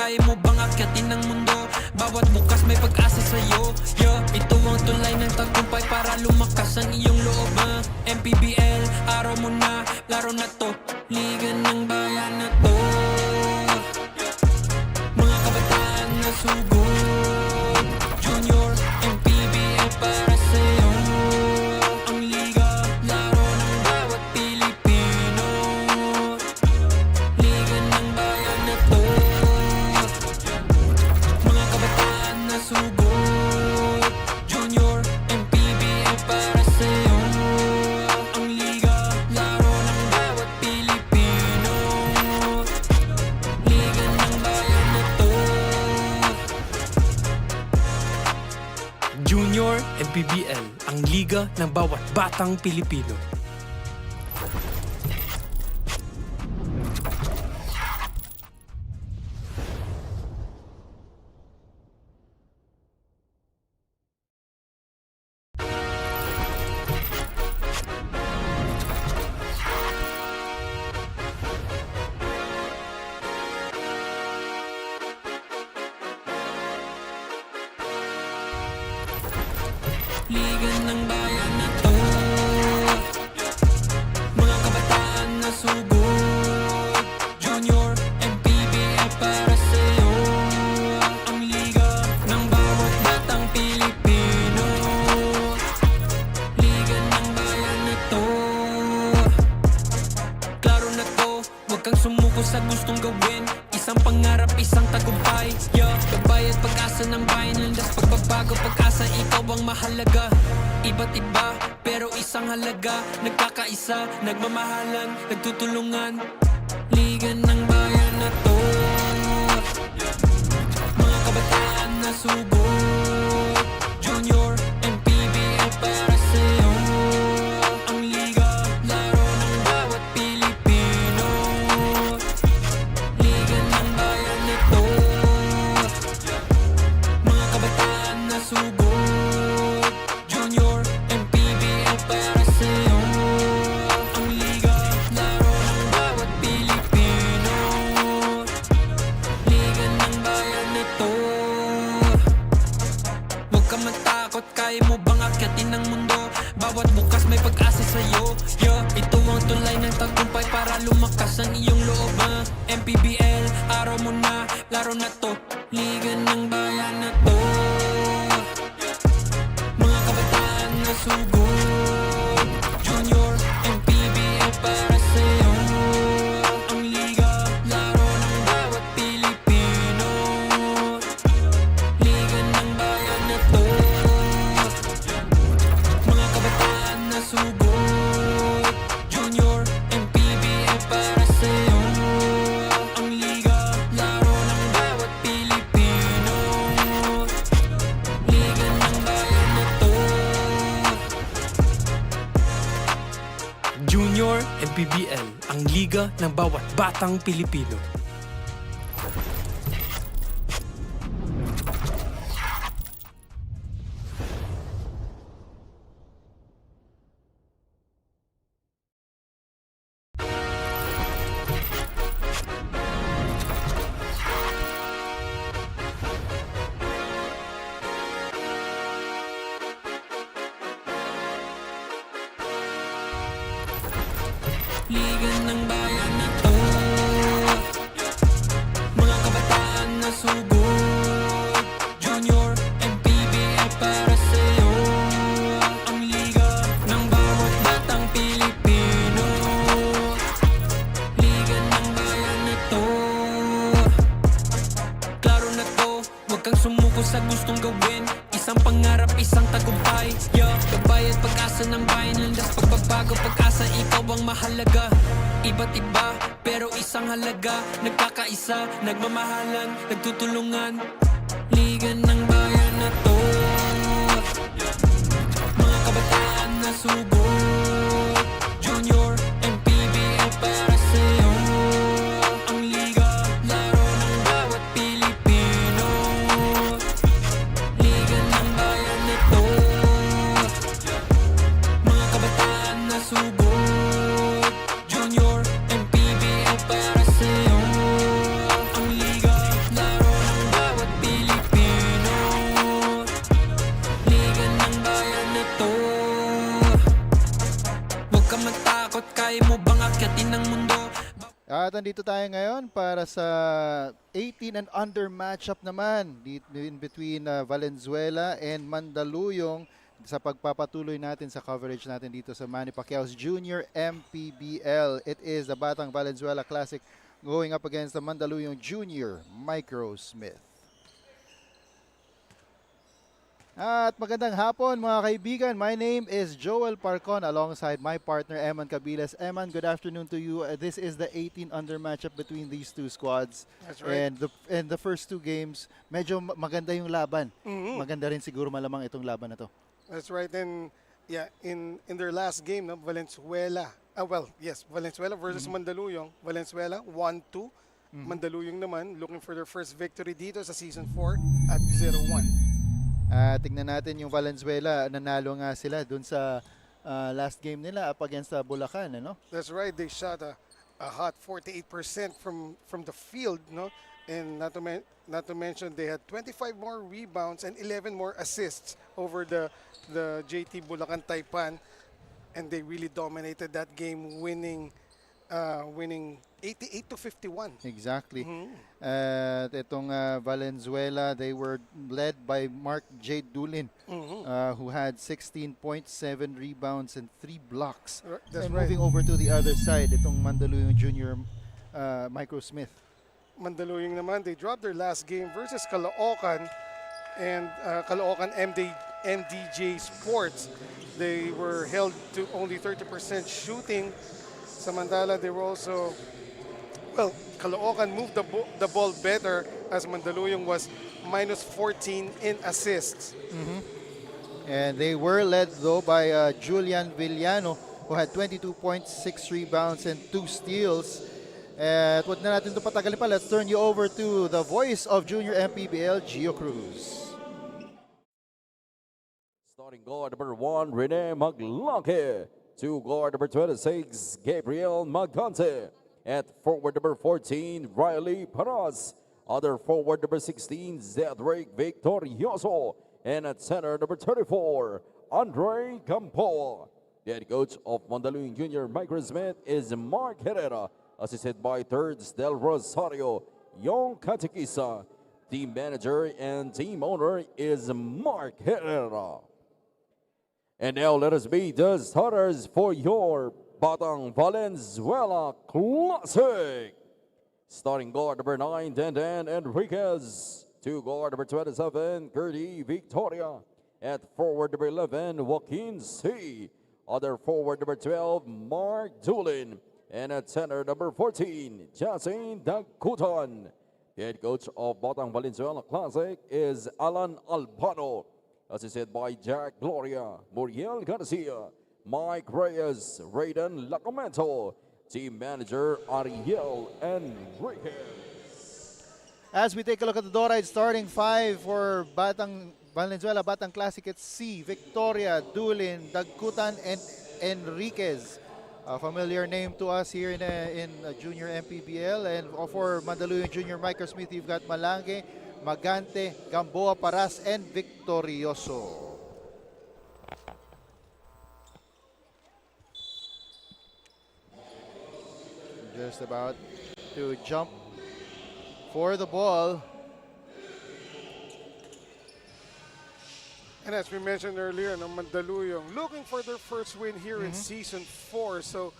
kaya mo bang akyatin ng mundo? Bawat bukas may pag-asa sa'yo. Ito ang tulay ng tagumpay para lumakas ang iyong loob. MPBL, araw mo na, laro na to, liga ng bayan na to. Mga kabataan na sugod, Junior, MPBL para sa'yo. Ang liga, laro ng bawat Pilipino. Liga ng bayan na to. Mga kabataan na sugod, Junior, MPBL para sa'yo. Ang liga, laro ng bawat Pilipino. Liga ng bayan na to. Junior MPBL, ang liga ng bawat batang Pilipino. Liga ng bayan na to. Mga kabataan na sugod, Junior, MPBL para sa'yo. Ang liga ng bawat batang Pilipino. Liga ng bayan na to. Klaro na to, huwag kang sumuko sa gustong gawin. Isang pangarap, isang tagumpay. Pagbayad, pag-asa ng bayan, landas, pagbabago, pag-asa, ikaw ang mahalaga. Iba't iba, pero isang halaga. Nagkakaisa, nagmamahalan, nagtutulungan. Liga ng bayan na to. Mga kabataan na sugod, Junior, MPBL para sa'yo. Ang liga, laro ng bawat Pilipino. Liga ng bayan na to. Mga kabataan na sugod, Junior, MPBL para sa'yo. Ang liga, laro ng bawat Pilipino. Liga ng bayan na to. Huwag ka matakot, kaya mo bang akyatin ng mundo? Bawat bukas may pag-asa sa'yo. Ito ang tulay ng tagumpay para lumakas ang iyong loob. MPBL, araw mo na, laro na to, liga ng bayan na to. Mga kabataan na sugod, Junior, MPBL para sa'yo. Ang liga, laro ng bawat Pilipino. Liga ng bayan na to. Mga kabataan na sugod, Junior, MPBL para sa'yo. Ang liga, laro ng bawat Pilipino. Liga ng bayan na to. Junior MPBL, ang liga ng bawat batang Pilipino. Liga ng bayan na to. Mga kabataan na sugod, Junior, MPBL para sa'yo. Ang liga ng bawat batang Pilipino. Liga ng bayan na to. Klaro na to, huwag kang sumuko sa gustong gawin. Isang pangarap, isang tagumpay. Pagbayad, pag-asa ng bayan, landas, pagbabago, pag-asa, ikaw ang mahalaga. Iba't iba, pero isang halaga. Nagkakaisa, nagmamahalan, nagtutulungan. Liga ng bayan na to. Mga kabataan na sugod, Junior, MPBL para sa'yo. Ang liga, laro ng bawat Pilipino. Liga ng bayan na to. Mga kabataan na sugod, Junior, MPBL para sa'yo. Ang liga, laro At andito tayo ngayon para sa 18 and under matchup naman in between Valenzuela and Mandaluyong sa pagpapatuloy natin sa coverage natin dito sa Manny Pacquiao's Junior MPBL. It is the Batang Valenzuela Classic going up against the Mandaluyong Junior Micro Smith. At magandang hapon mga kaibigan. My name is Joel Parcon alongside my partner Eman Cabiles. Eman, good afternoon to you. This is the 18 under matchup between these two squads. That's right. And the first two games, medyo maganda yung laban. Maganda rin siguro malamang itong laban na to. That's right. And yeah, in their last game, no, Valenzuela. Valenzuela versus Mandaluyong. Valenzuela 1-2. Mandaluyong naman looking for their first victory dito sa season 4 at 0-1. Tingnan natin yung Valenzuela, nanalo nga sila dun sa last game nila up against Bulacan, ano? That's right. They shot a hot 48% from the field, no? And not to mention they had 25 more rebounds and 11 more assists over the JT Bulacan Taipan, and they really dominated that game, winning 88-51. Exactly. At itong Valenzuela, they were led by Mark J. Dulin, who had 16 points, 7 rebounds, and 3 blocks. That's and right. moving over to the other side, itong Mandaluyong Junior Micro Smith. Mandaluyong naman, they dropped their last game versus Caloocan and Caloocan MDJ Sports. They were held to only 30% shooting. Samantala, they were also, Caloocan moved the ball better as Mandaluyong was minus 14 in assists. And they were led though by Julian Villano, who had 22 points, 6 rebounds, and 2 steals. At wag na natin ito patagalin pa. Let's turn you over to the voice of Junior MPBL, Gio Cruz. Starting guard number 1, Rene Maglake. To guard number 26, Gabriel Magante. At forward number 14, Riley Paras. Other forward number 16, Zedric Victorioso. And at center number 34, Andre Campo. The head coach of Mandaluyong Junior Micro Smith is Mark Herrera, assisted by thirds Del Rosario, Young Katikisa. Team manager and team owner is Mark Herrera. And now let us meet the starters for your Batang Valenzuela Classic. Starting guard number 9, Dandan Enriquez. To guard number 27, Gertie Victoria. At forward number 11, Joaquin C. Other forward number 12, Mark Dulin. And at center number 14, Jasin Dagutan. The head coach of Batang Valenzuela Classic is Alan Albano, assisted by Jack Gloria, Muriel Garcia, Mike Reyes, Rayden Lacomento, team manager Ariel Enriquez. As we take a look at the Doride starting 5 for Batang Valenzuela Batang Classic, it's C, Victoria, Dulin, Dagutan, and Enriquez. A familiar name to us here in Junior MPBL. And for Mandaluyong Junior Micro Smith, you've got Malange, Magante, Gamboa, Paras, and Victorioso. Just about to jump for the ball. And as we mentioned earlier, no, Mandaluyong looking for their first win here in season 4. So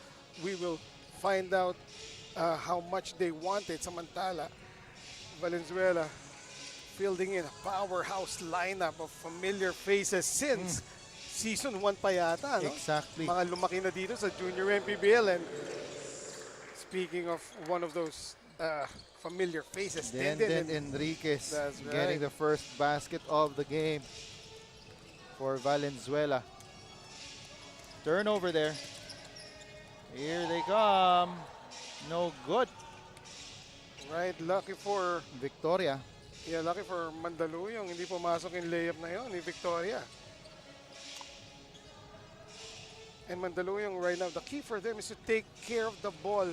we will find out how much they want it. Samantala, Valenzuela fielding in a powerhouse lineup of familiar faces since season 1 pa yata. No? Exactly. Mga lumaki na dito sa Junior MPBL. And speaking of one of those familiar faces, Dandan Enriquez That's right. getting the first basket of the game for Valenzuela. Turnover there. Here they come. No good. Right, lucky for Victoria. lucky for Mandaluyong, hindi pumasok yung layup na yun ni Victoria. And Mandaluyong right now, the key for them is to take care of the ball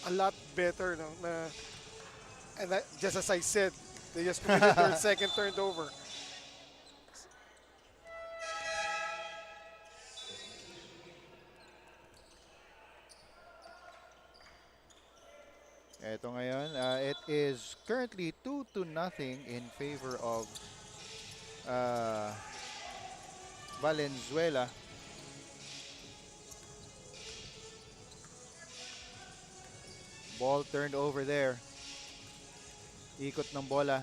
a lot better. No? And that, just as I said, they just committed their second turnover. Ito ngayon, it is currently 2-0 in favor of Valenzuela. Ball turned over there. Ikot ng bola.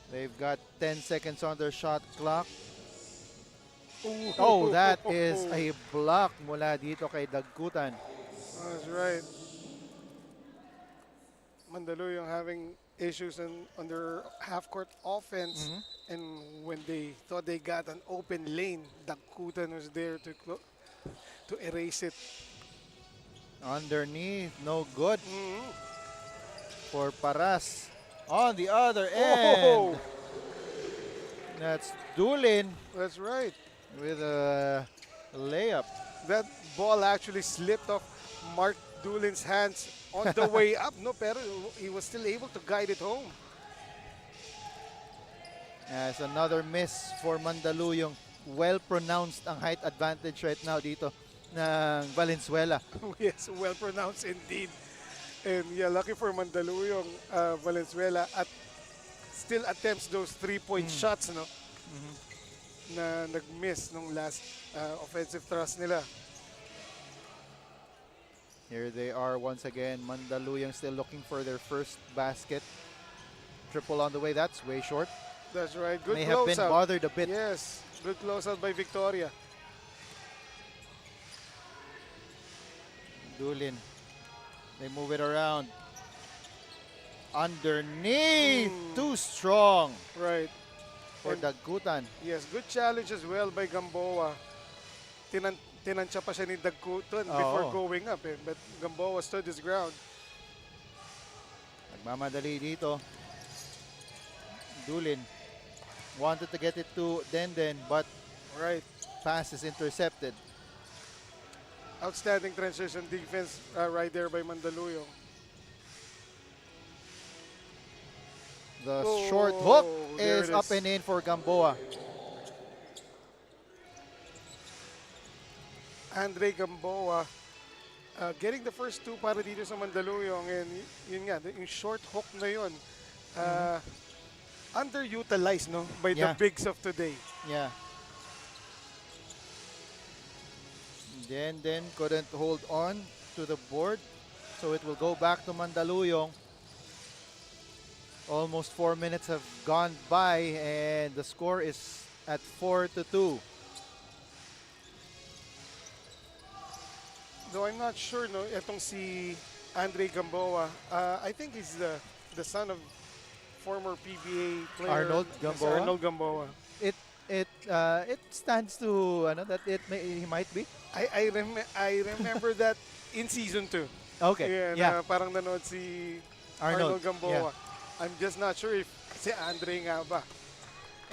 They've got 10 seconds on their shot clock. Oh, that is a block mula dito kay Dagkutan. That's right. Mandaluyong having issues on their half-court offense. And when they thought they got an open lane, Dagkutan was there to erase it. Underneath, no good for Paras. On the other end, that's Dulin That's right. with a layup. That ball actually slipped off Mark Dulin's hands on the way up. No, pero he was still able to guide it home. As another miss for Mandaluyong. Well pronounced ang height advantage right now dito ng Valenzuela. Yes, well pronounced indeed. And yeah, lucky for Mandaluyong, Valenzuela still attempts those three-point shots, no? Na nag-miss nung last offensive thrust nila. Here they are once again. Mandaluyong still looking for their first basket. Triple on the way. That's way short. That's right. Good May have been closeout. bothered a bit. Yes, good closeout by Victoria. Dulin. They move it around. Underneath. Too strong Right. for And Dagkutan. yes, good challenge as well by Gamboa. Tinansya pa siya ni Dagkutan before Oo. going up. But Gamboa stood his ground. Nagmamadali dito. Dulin wanted to get it to Denden, but Right. pass is intercepted. Outstanding transition defense right there by Mandaluyong. The Oh, short hook there is it up is. and in for Gamboa. Andre Gamboa getting the first two para dito sa Mandaluyong, and yun nga, yung short hook na yun, underutilized, no, by the Yeah. bigs of today. Yeah. Denden couldn't hold on to the board, so it will go back to Mandaluyong. Almost 4 minutes have gone by, and the score is at 4-2. Though I'm not sure, no, itong si Andre Gamboa, I think he's the son of former PBA player Arnold Gamboa? Arnold Gamboa. It stands to that he might be. I remember that in season 2. Okay. Yeah, na parang nanood si Arnold Arnold, Gamboa. yeah. I'm just not sure if si Andre nga ba.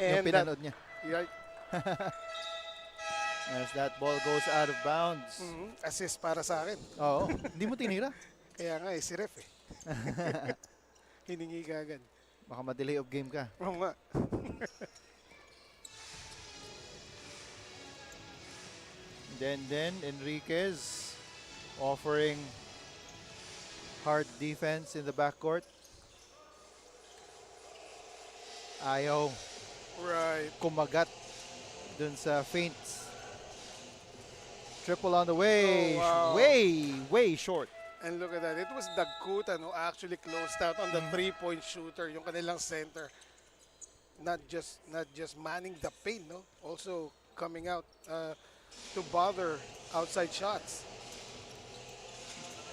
Yung And pinanood niya. right, As that ball goes out of bounds. assist para sa akin. Oo. Hindi mo tinira. Kaya nga si ref eh. Hiningi ka agad. Baka ma-delay of game ka. Oo nga. Then Enriquez offering hard defense in the backcourt. Ayaw Right. kumagat dun sa feints. Triple on the way. Oh, wow. Way short. And look at that. It was Dagkutan who actually closed out on the three-point shooter, yung kanilang center. Not just manning the paint, no? Also coming out to bother outside shots.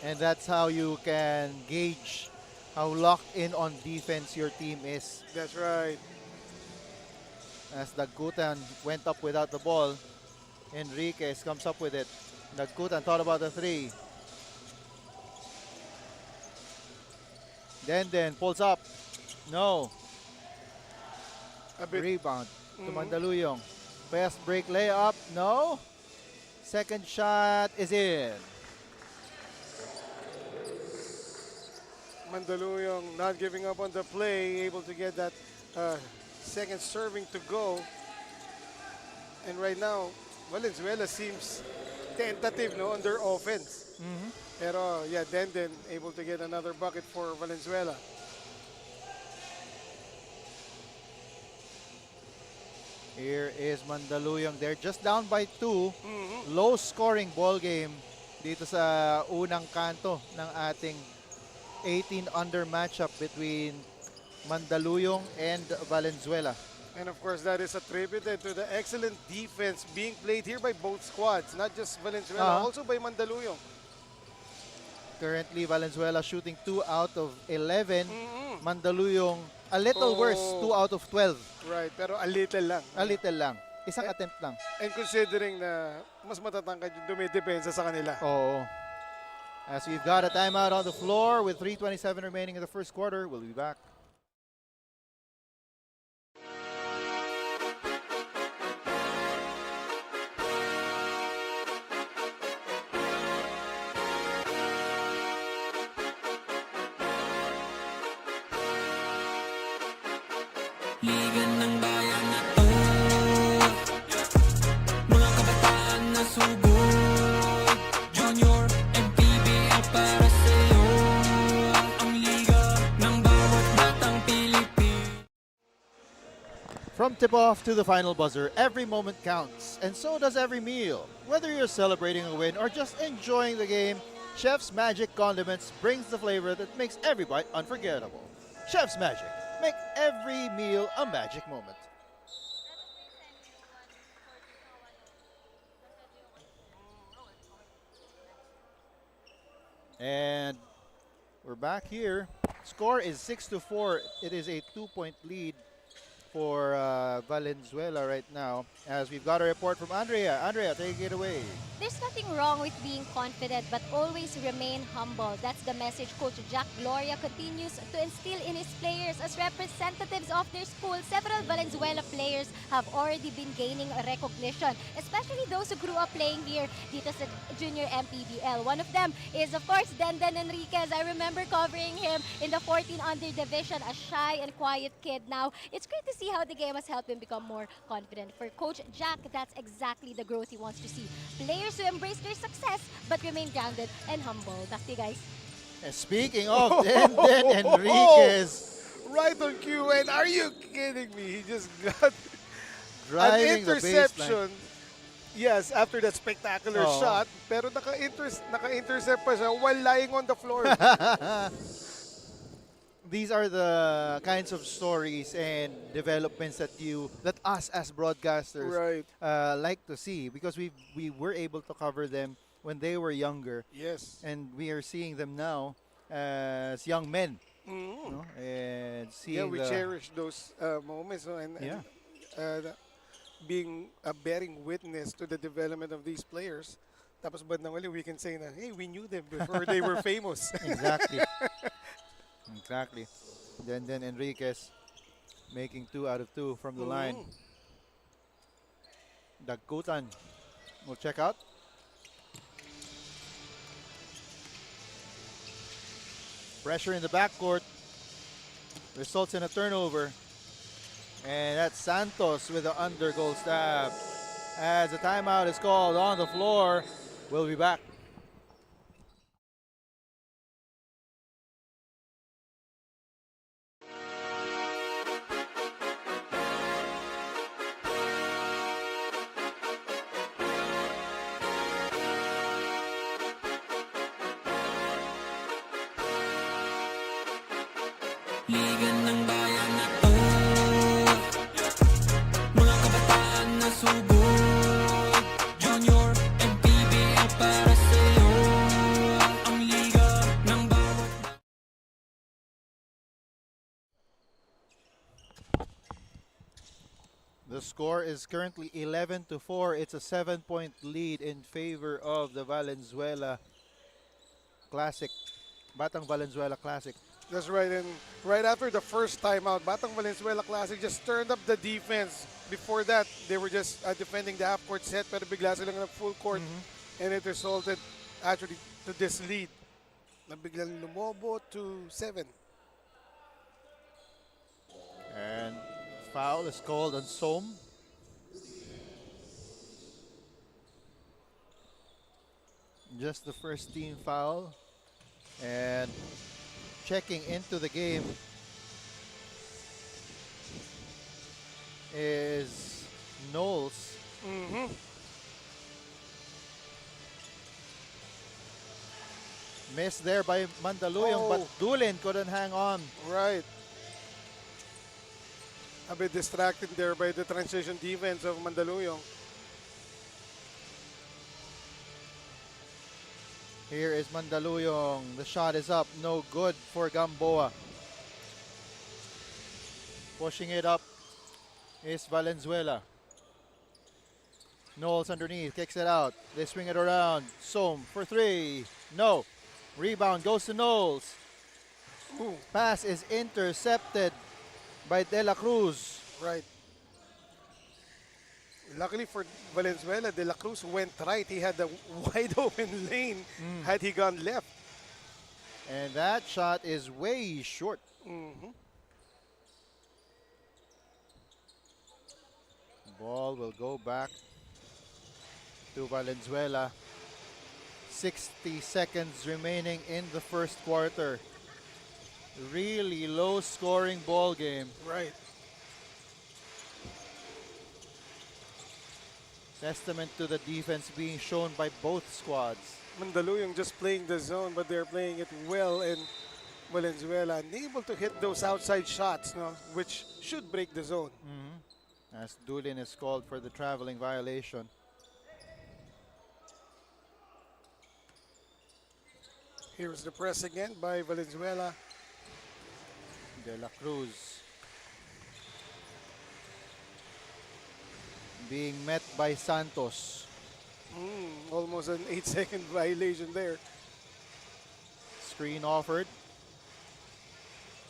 And that's how you can gauge how locked in on defense your team is. That's right. As Dagkutan went up without the ball, Enriquez comes up with it. Dagkutan thought about the three. Then pulls up. No. A bit. Rebound to Mandaluyong. Fast break layup. No. Second shot is in. Mandaluyong not giving up on the play, able to get that second serving to go. And right now, Valenzuela seems tentative, no, on their offense. Pero yeah, then able to get another bucket for Valenzuela. Here is Mandaluyong. They're just down by 2. Low scoring ball game dito sa unang kanto ng ating 18 under matchup between Mandaluyong and Valenzuela. And of course, that is attributed to the excellent defense being played here by both squads, not just Valenzuela, also by Mandaluyong. Currently, Valenzuela shooting 2 out of 11. Mandaluyong a little worse, 2 out of 12. Right, pero a little lang. A little lang. Isang attempt lang. And considering na mas matatangkad yung dumidepensa sa kanila. Oo. As we've got a timeout on the floor with 3:27 remaining in the first quarter. We'll be back. Liga ng bayan na to, mga kabataan na sugod, Junior, MPBL para sa'yo, ang liga ng bawat batang Pilipino. From tip-off to the final buzzer, every moment counts, and so does every meal. Whether you're celebrating a win or just enjoying the game, Chef's Magic Condiments brings the flavor that makes every bite unforgettable. Chef's Magic. Make every meal a magic moment. And we're back here. Score is 6-4. It is a 2-point lead for Valenzuela right now, as we've got a report from Andrea. Andrea, take it away. There's nothing wrong with being confident, but always remain humble. That's the message Coach Jack Gloria continues to instill in his players. As representatives of their school, several Valenzuela players have already been gaining recognition, especially those who grew up playing here dito sa Junior MPBL. One of them is, of course, Denden Enriquez. I remember covering him in the 14 under division, a shy and quiet kid. Now, it's great to see how the game has helped him become more confident. For Coach Jack, that's exactly the growth he wants to see. Players who embrace their success but remain grounded and humble. Back to you guys. And speaking of Denden Enriquez, Right on cue. And are you kidding me? He just got driving an the interception. baseline. Yes, after that spectacular Oo. shot. Pero naka-intercept pa siya while lying on the floor. These are the kinds of stories and developments that us as broadcasters Right. like to see, because we were able to cover them when they were younger, Yes. and we are seeing them now as young men. Mhm. No? And Yeah, seeing we the, cherish those moments, no? And Yeah. being a bearing witness to the development of these players. Tapos bandang uli, we can say na, hey, we knew them before they were famous. Exactly. Exactly. Then Enriquez making 2 out of 2 from the line. Dagkutan will check out. Pressure in the backcourt results in a turnover. And that's Santos with the under goal stab. As a timeout is called on the floor, we'll be back. Liga ng bayan na to, mga kabataan na sugod, Junior, MPBL para sa'yo, ang liga ng bawat. The score is currently 11-4. It's a 7-point lead in favor of the Valenzuela Classic. Batang Valenzuela Classic. That's right, and right after the first timeout, Batang Valenzuela Classic just turned up the defense. Before that, they were just defending the half-court set, pero bigla silang full court, and it resulted actually to this lead na biglang lumobo to 7. And foul is called on Som. Just the first team foul. And checking into the game is Knowles. Missed there by Mandaluyong, but Dulin couldn't hang on. Right. A bit distracted there by the transition defense of Mandaluyong. Here is Mandaluyong. The shot is up. No good for Gamboa. Pushing it up is Valenzuela. Knowles underneath. Kicks it out. They swing it around. Sohm for three. No. Rebound goes to Knowles. Pass is intercepted by De La Cruz. Right. Luckily for Valenzuela, De La Cruz went right. He had a wide open lane had he gone left. And that shot is way short. Ball will go back to Valenzuela. 60 seconds remaining in the first quarter. Really low scoring ball game. Right. Testament to the defense being shown by both squads. Mandaluyong just playing the zone, but they're playing it well, and Valenzuela unable to hit those outside shots, no, which should break the zone. As Dulin is called for the traveling violation. Here's the press again by Valenzuela. De La Cruz being met by Santos. Almost an 8-second violation there. Screen offered.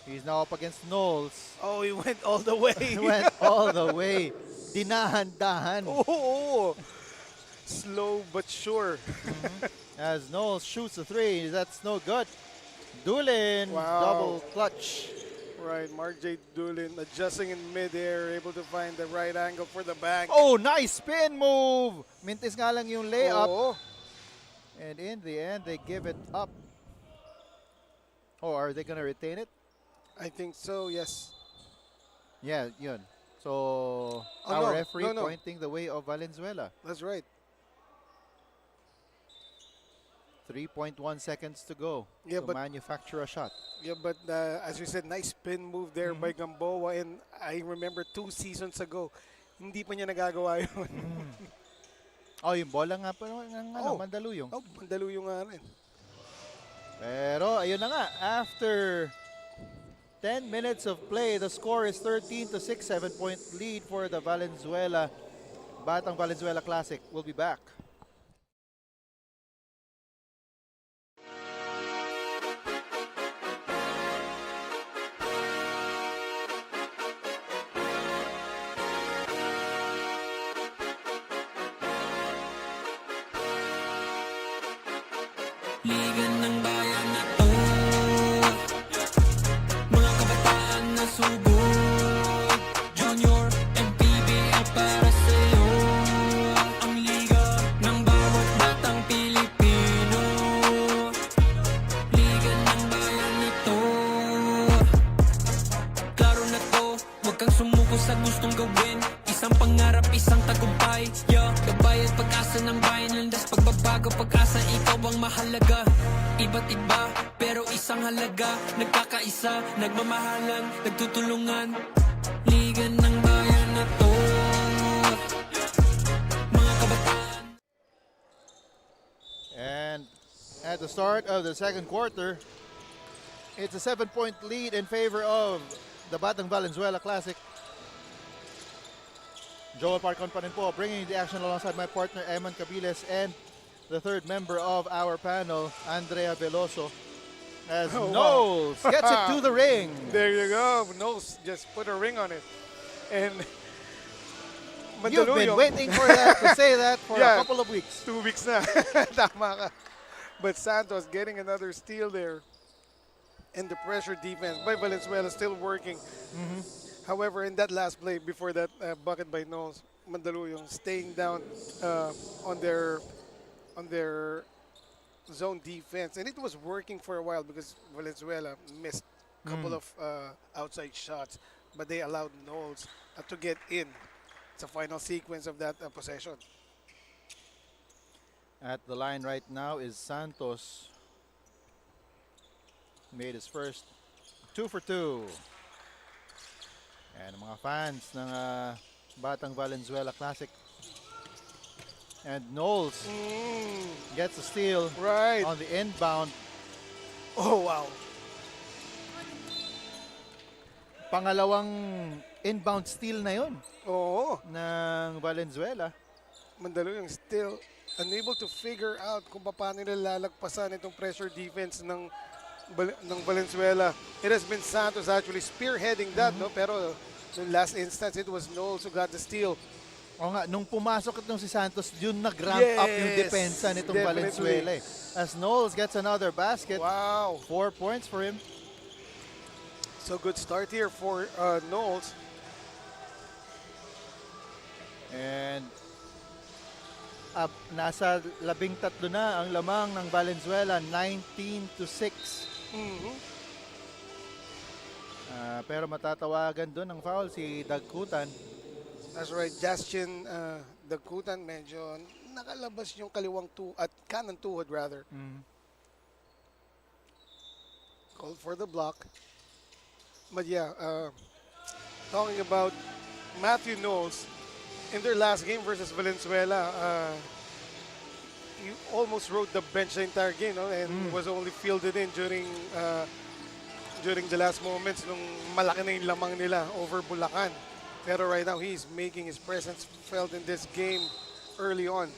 He's now up against Knowles. Oh, he went all the way. He went all the way. Dinahan-dahan. Oh, slow but sure. As Knowles shoots a three, that's no good. Dulin, Wow. double clutch. Right, Mark J. Dulin adjusting in midair, able to find the right angle for the bank. Oh, nice spin move. Mintis nga lang yung layup. Oh, And in the end, they give it up. Oh, are they going to retain it? I think so, yes. Yeah, yun. So, Oh, our no, referee no. pointing the way of Valenzuela. That's right. 3.1 seconds to go Yeah, to but- manufacture a shot. Yeah, but as you said, nice spin move there by Gamboa. And I remember 2 seasons ago, hindi pa niya nagagawa yun. Oh, yung bola nga pa ng Oh. Mandaluyong. Oh, Mandaluyong nga rin. Pero ayun na nga, after 10 minutes of play, the score is 13-6, 7-point lead for the Valenzuela. Batang Valenzuela Classic. We'll be back. Liga ng bayan na to, mga kabataan na sugod. Junior, MPBL para sa'yo. Ang liga ng bawat batang Pilipino. Liga ng bayan na to. Klaro na to, huwag kang sumuko sa gustong gawin. Isang pangarap, isang tagumpay. Yeah, gabay at pag-asa ng bayan. Landas pagbabago, pag-asa, ikaw ang mahalaga. Iba't iba, pero isang halaga. Nagkakaisa, nagmamahalan, nagtutulungan. Liga ng bayan na to, mga kabataan. And at the start of the second quarter, it's a 7-point lead in favor of the Batang Valenzuela Classic. Joel Parcon pa rin po, bringing the action alongside my partner Eman Cabiles and the third member of our panel, Andrea Veloso, as Oh, wow. Knowles gets it to the ring. There you go. Knowles just put a ring on it. And You've been Mandaluyong, waiting for that to say that for Yeah. a couple of weeks. 2 weeks na. Tama ka. But Santos getting another steal there. And the pressure defense by Valenzuela still working. However, in that last play before that bucket by Knowles, Mandaluyong staying down on their zone defense, and it was working for a while because Valenzuela missed a couple of outside shots, but they allowed Knowles to get in. It's a final sequence of that possession. At the line right now is Santos. Made his first 2 for 2. And mga fans ng Batang Valenzuela Classic. And Knowles gets a steal Right. on the inbound. Oh, wow. Pangalawang inbound steal na yun Oo. ng Valenzuela. Mandaluyong still unable to figure out kung paano nila lalagpasan itong pressure defense ng Valenzuela. It has been Santos actually spearheading that, no? Pero in last instance, it was Knowles who got the steal. O nga, nung pumasok itong si Santos, yun nag-ramp up yung Yes, depensa nitong definitely. Valenzuela. As Knowles gets another basket. Wow. 4 points for him. So good start here for Knowles. And nasa 13 na ang lamang ng Valenzuela, 19-6. Pero matatawagan doon ng foul si Dagkutan. That's right, Justin Dagkutan medyo nakalabas yung kaliwang at kanan tuhod rather. Called for the block. But yeah, talking about Matthew Knowles, in their last game versus Valenzuela, he almost rode the bench the entire game, no? And was only fielded in during the last moments nung malaki na yung lamang nila over Bulacan. Pero right now, he's making his presence felt in this game early on.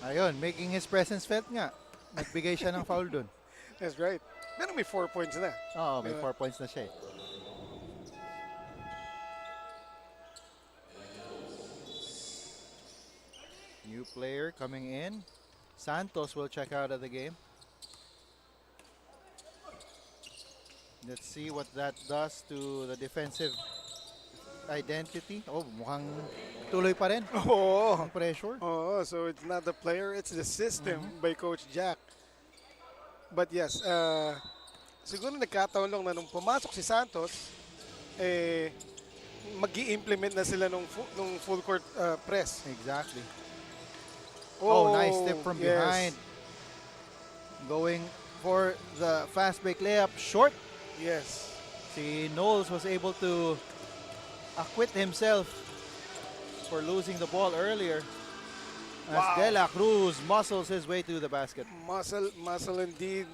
Ayun, making his presence felt nga. Nagbigay siya ng foul doon. That's right. Pero may 4 points na. Oo, may 4 points na siya eh. New player coming in. Santos will check out of the game. Let's see what that does to the defensive identity. Oh, mukhang tuloy pa rin Oh, ang pressure. so it's not the player, it's the system by Coach Jack. But yes, siguro nagkataon lang na nung pumasok si Santos, mag-i-implement na sila nung full court press. Exactly. Oh, nice tip from yes. behind. Going for the fast break layup short. Yes. Si Knowles was able to acquit himself for losing the ball earlier. As Wow. De La Cruz muscles his way to the basket. Muscle indeed.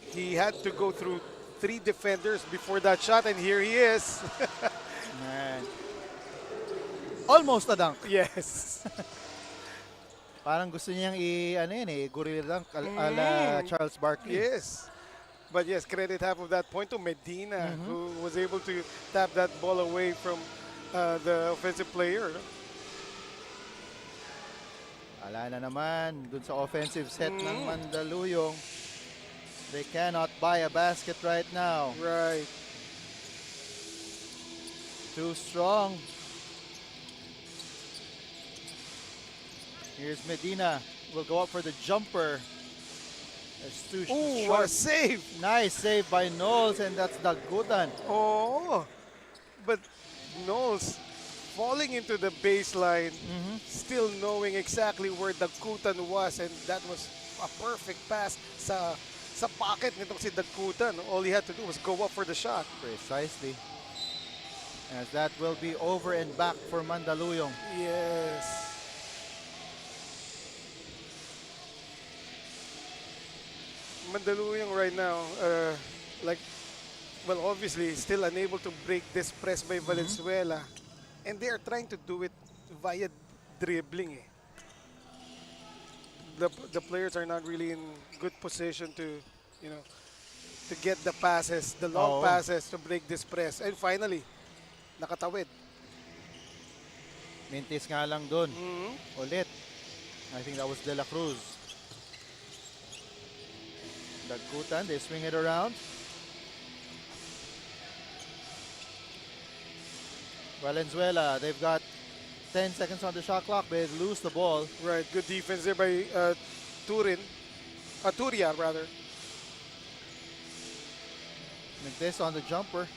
He had to go through 3 defenders before that shot, and here he is. Man. Almost a dunk. Yes. Parang gusto niyang gorilla dunk ala Charles Barkley. Yes. But yes, credit half of that point to Medina, who was able to tap that ball away from the offensive player. No? Ala na naman dun sa offensive set ng Mandaluyong. They cannot buy a basket right now. Right. Too strong. Here's Medina. Will go up for the jumper. It's too Ooh, short. what a save! Nice save by Knowles, and that's Dagkutan. Oh, but Knowles falling into the baseline, still knowing exactly where Dagkutan was, and that was a perfect pass sa pocket nitong si Dagkutan. All he had to do was go up for the shot. Precisely. As that will be over and back for Mandaluyong. Yes. Mandaluyong right now, obviously still unable to break this press by Valenzuela, and they are trying to do it via dribbling. The players are not really in good position to get the passes, the long passes to break this press. And finally, nakatawid. Mintis nga lang dun. Ulit. I think that was De La Cruz. Dagkutan, they swing it around. Valenzuela, they've got 10 seconds on the shot clock. They lose the ball. Right, good defense there by Turin. Aturia, rather. This on the jumper.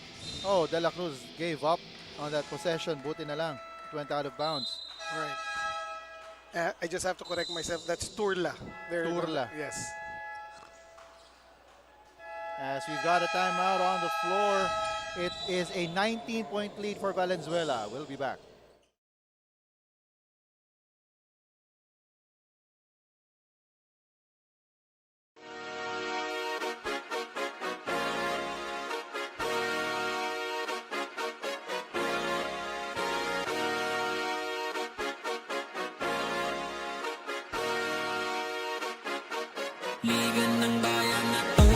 Oh, De La Cruz gave up on that possession. Buti na lang. It went out of bounds. Right. I just have to correct myself. That's Turla. There you go. Turla. Yes. As we've got a timeout on the floor, it is a 19-point lead for Valenzuela. We'll be back. Liga ng bayan na to,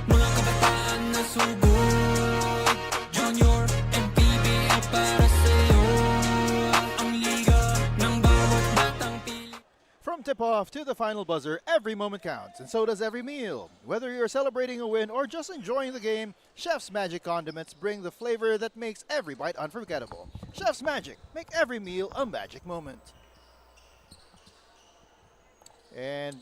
mga kabataan na sugod, Junior, MPBL para sa'yo, ang liga ng bawat batang pili. From tip-off to the final buzzer, every moment counts, and so does every meal. Whether you're celebrating a win or just enjoying the game, Chef's Magic condiments bring the flavor that makes every bite unforgettable. Chef's Magic, make every meal a magic moment. And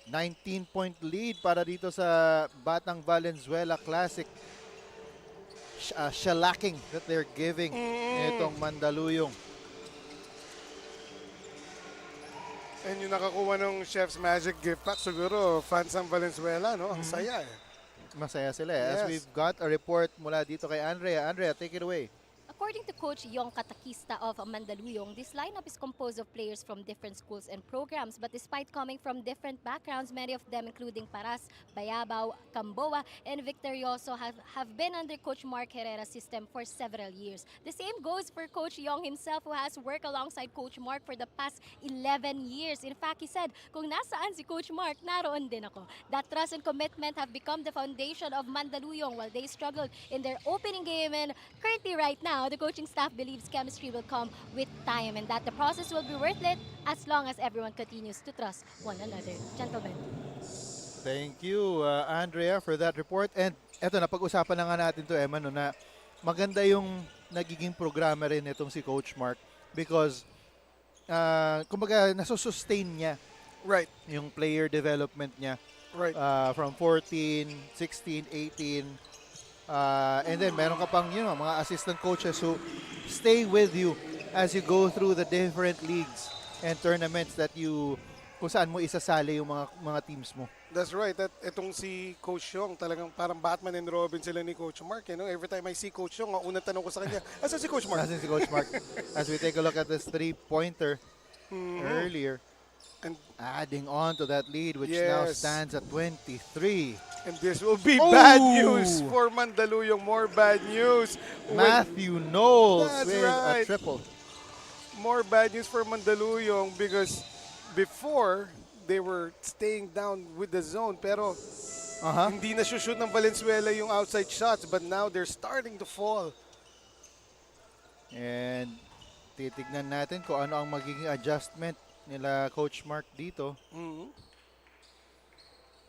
19-point lead para dito sa Batang Valenzuela Classic. Shellacking that they're giving itong Mandaluyong. And yung nakakuha ng Chef's Magic gift pack, siguro fans ng Valenzuela, no? Ang saya eh. Masaya sila eh. As Yes. we've got a report mula dito kay Andrea. Andrea, take it away. According to Coach Yong Katakista of Mandaluyong, this lineup is composed of players from different schools and programs. But despite coming from different backgrounds, many of them including Paras, Bayabao, Camboa, and Victorioso have been under Coach Mark Herrera's system for several years. The same goes for Coach Yong himself, who has worked alongside Coach Mark for the past 11 years. In fact, he said, kung nasaan si Coach Mark, naroon din ako. That trust and commitment have become the foundation of Mandaluyong while they struggled in their opening game, and currently right now, the coaching staff believes chemistry will come with time and that the process will be worth it as long as everyone continues to trust one another. Gentlemen. Thank you, Andrea, for that report. And eto, napag-usapan na nga natin to, Emma, no, na maganda yung nagiging programa rin itong si Coach Mark because kumbaga nasusustain niya Right. yung player development niya Right. from 14, 16, 18. And then meron ka pang mga assistant coaches who stay with you as you go through the different leagues and tournaments that you kung saan mo isasali yung mga teams mo. That's right. Itong si Coach Yong, talagang parang Batman and Robin sila ni Coach Mark. You know? Every time I see Coach Yong, ang unang tanong ko sa kanya, asan si Coach Mark? Asan si Coach Mark? As we take a look at this three-pointer earlier, And, adding on to that lead, which now Yes. stands at 23. and this will be Oh! bad news for Mandaluyong. More bad news. Matthew Knowles That's with right. a triple. More bad news for Mandaluyong because before, they were staying down with the zone. Pero hindi na shoot ng Valenzuela yung outside shots. But now they're starting to fall. And titignan natin kung ano ang magiging adjustment nila Coach Mark dito.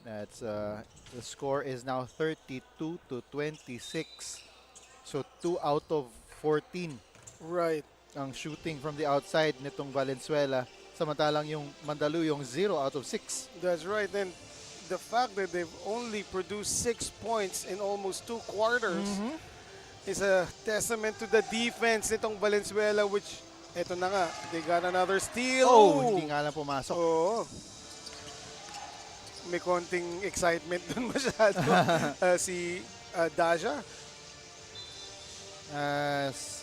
That's the score is now 32-26. So 2 out of 14 Right. ang shooting from the outside nitong Valenzuela. Samantalang yung Mandaluyong 0 out of 6. That's right. And the fact that they've only produced 6 points in almost 2 quarters is a testament to the defense nitong Valenzuela, which, eto na nga, they got another steal. Oh, hindi nga lang pumasok. Oo. May konting excitement dun masyado. Si Daja. As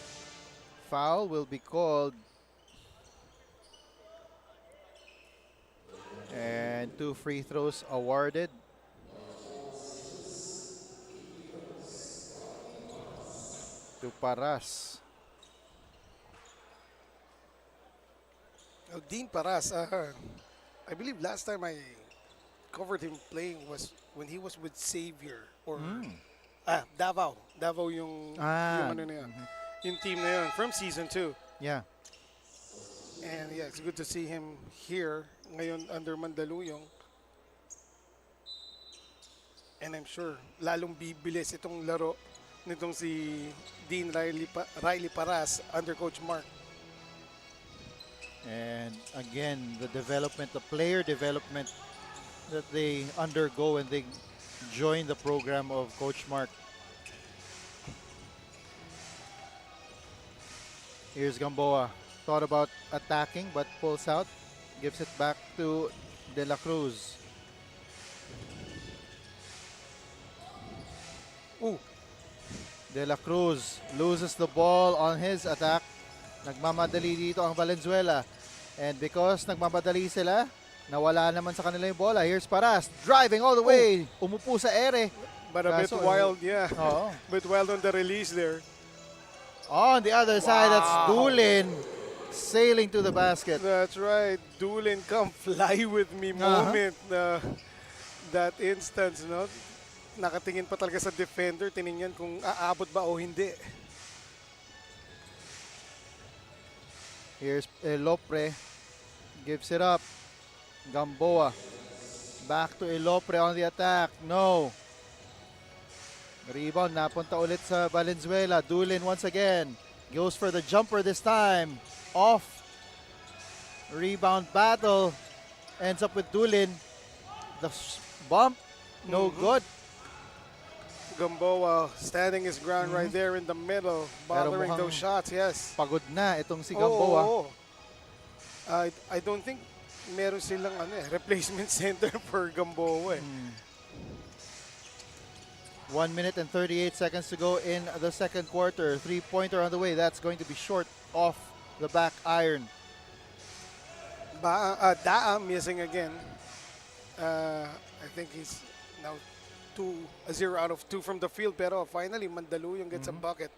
foul will be called. And 2 free throws awarded. To Paras. Dean Paras, I believe last time I covered him playing was when he was with Xavier or Davao. Davao yung ano na yun. Yung team na yun from season 2. Yeah. And yeah, it's good to see him here ngayon under Mandaluyong. And I'm sure lalong bibilis itong laro nitong si Dean Riley Paras under Coach Mark. And And again, the development, the player development that they undergo when they join the program of Coach Mark. Here's Gamboa. Thought about attacking but pulls out. Gives it back to De La Cruz. Ooh, De La Cruz loses the ball on his attack. Nagmamadali dito ang Valenzuela. And because nagmamadali sila, nawala naman sa kanila yung bola. Here's Paras, driving all the way. Umupo sa ere. but a bit Kaso, wild, yeah. Oo. Bit wild on the release there. On the other side, that's Dulin sailing to the basket. That's right. Dulin, come fly with me moment. That instance, no? Nakatingin pa talaga sa defender. Tinignan kung aabot ba o hindi. Here's Elopre. Gives it up. Gamboa. Back to Elopre on the attack. No. Rebound. Napunta ulit sa Valenzuela. Dulin once again. Goes for the jumper this time. Off. Rebound battle. Ends up with Dulin. The bump. No good. Gamboa standing his ground right there in the middle, bothering mukhang those shots, yes. Pagod na itong si Gamboa. Oo. I don't think meron silang replacement center for Gamboa. 1 minute and 38 seconds to go in the second quarter. Three-pointer on the way. That's going to be short off the back iron. Daa missing again. I think he's now 0 out of 2 from the field, pero finally Mandaluyong gets a bucket.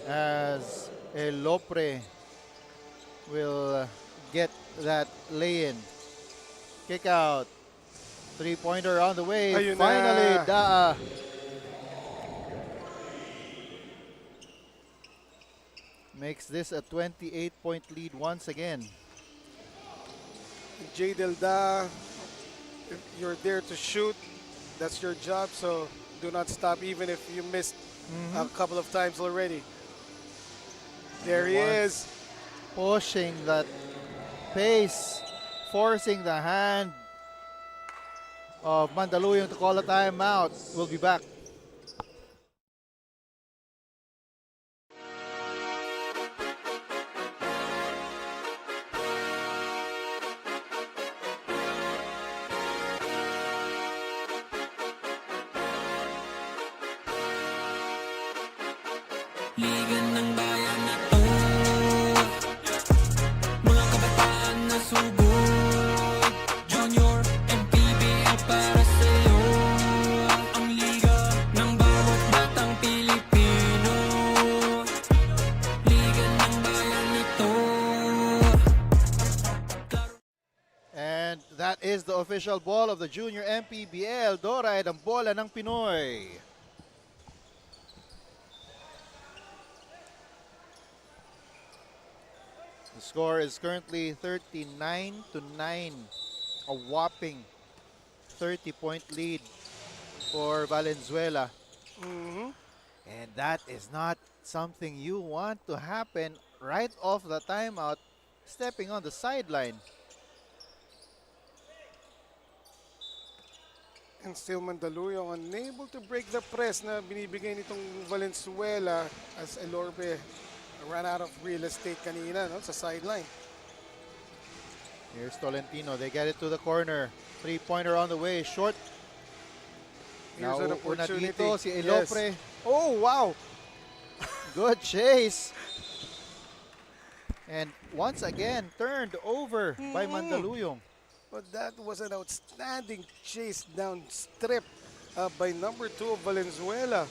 As Elopre will get that lay-in. Kick out. Three-pointer on the way. Ayun Finally, na. Daa. Makes this a 28-point lead once again. Jadel Da, if you're there to shoot, that's your job, so do not stop even if you missed a couple of times already. There he is. Pushing that pace, forcing the hand of Mandaluyong to call a timeout. We'll be back. Liga ng bayan na to, mga kabataan na sugod, Junior, MPBL para sa'yo. Ang liga ng bawat batang Pilipino, Liga ng bayan na to. And that is the official ball of the Junior MPBL. Doride ang bola ng Pinoy. The score is currently 39-9. A whopping 30-point lead for Valenzuela. And that is not something you want to happen right off the timeout, stepping on the sideline. And still Mandaluyong unable to break the press na binibigay nitong Valenzuela as Elorbe ran out of real estate kanina, no, sa sideline. Here's Tolentino. They get it to the corner. Three-pointer on the way. Short. Here's an Una opportunity. dito si Elopre. Yes. Oh, wow! Good chase. And once again, turned over by Mandaluyong. But that was an outstanding chase down strip by number 2 of Valenzuela.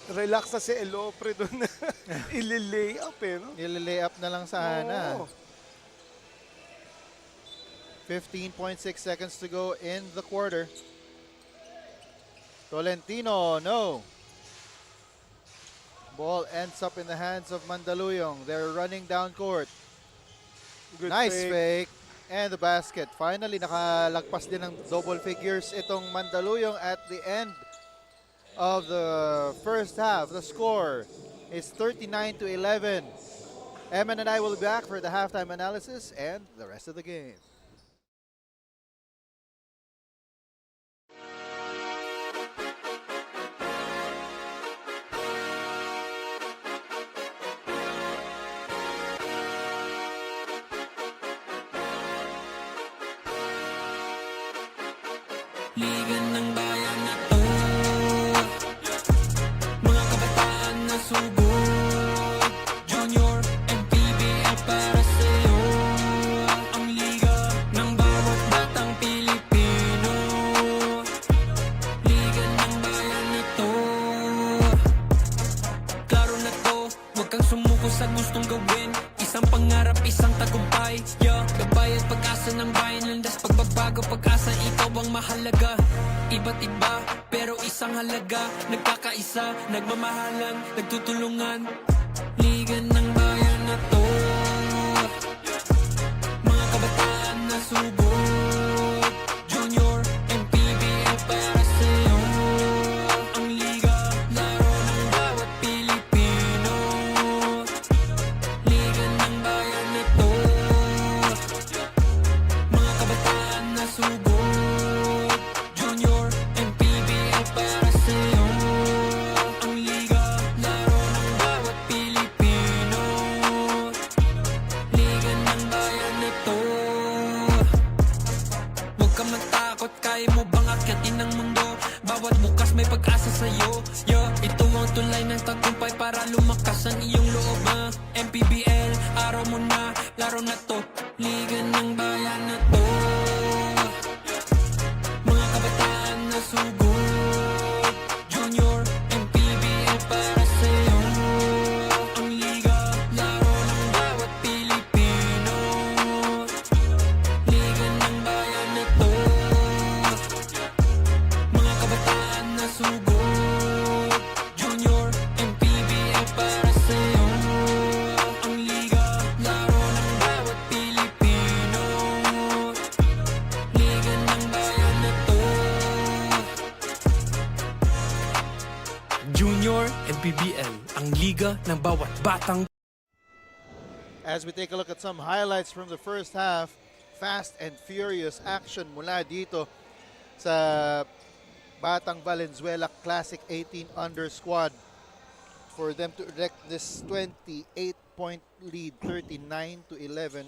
Relax na si Elopre doon na ililay up no? Nililay up na lang sana. Oo. 15.6 seconds to go in the quarter. Tolentino, no. Ball ends up in the hands of Mandaluyong. They're running down court. Good Nice fake. fake. And the basket. Finally, nakalagpas din ng double figures itong Mandaluyong at the end of the first half. The score is 39-11. Eman and I will be back for the halftime analysis and the rest of the game. Liga ng bayan na to, mga kabataan na sugod, Junior, MPBL para sa'yo. Ang liga ng bawat batang Pilipino, liga ng bayan na to. Klaro na to, huwag kang sumuko sa gustong gawin. Isang pangarap, isang tagumpay, yeah. Gabay at pag-asa ng bayan, landas pagbabago, pag-asa, ikaw ang mahalaga. Iba't iba, pero isang halaga. Nagkakaisa, nagmamahalan, nagtutulungan. Liga ng bayan na to, mga kabataan na subok, Junior, MPBL para sa'yo. Ang liga, laro ng bawat Pilipino. Liga ng bayan na to, mga kabataan na subok, Junior, MPBL para sa'yo. Ang liga, laro ng bawat Pilipino. Liga ng bayan na to. Huwag ka matakot, kaya mo bang akyatin ang mundo? Bawat bukas may pag-asa sa'yo, yeah. Ito ang tulay ng tagumpay para lumakas ang iyong loob, MPBL, araw mo na, laro na to. Liga ng bayan na to, mga kabataan na sugod, Junior, MPBL para sa'yo. Ang liga, laro ng bawat Pilipino. Liga ng bayan na to, mga kabataan na sugod, Junior, MPBL para sa'yo. Ang liga, laro ng bawat Pilipino. Liga ng bayan na to, Junior, MPBL, ang liga ng bawat batang. As we take a look at some highlights from the first half, fast and furious action mula dito sa Batang Valenzuela Classic 18 under squad for them to erect this 28-point lead, 39-11.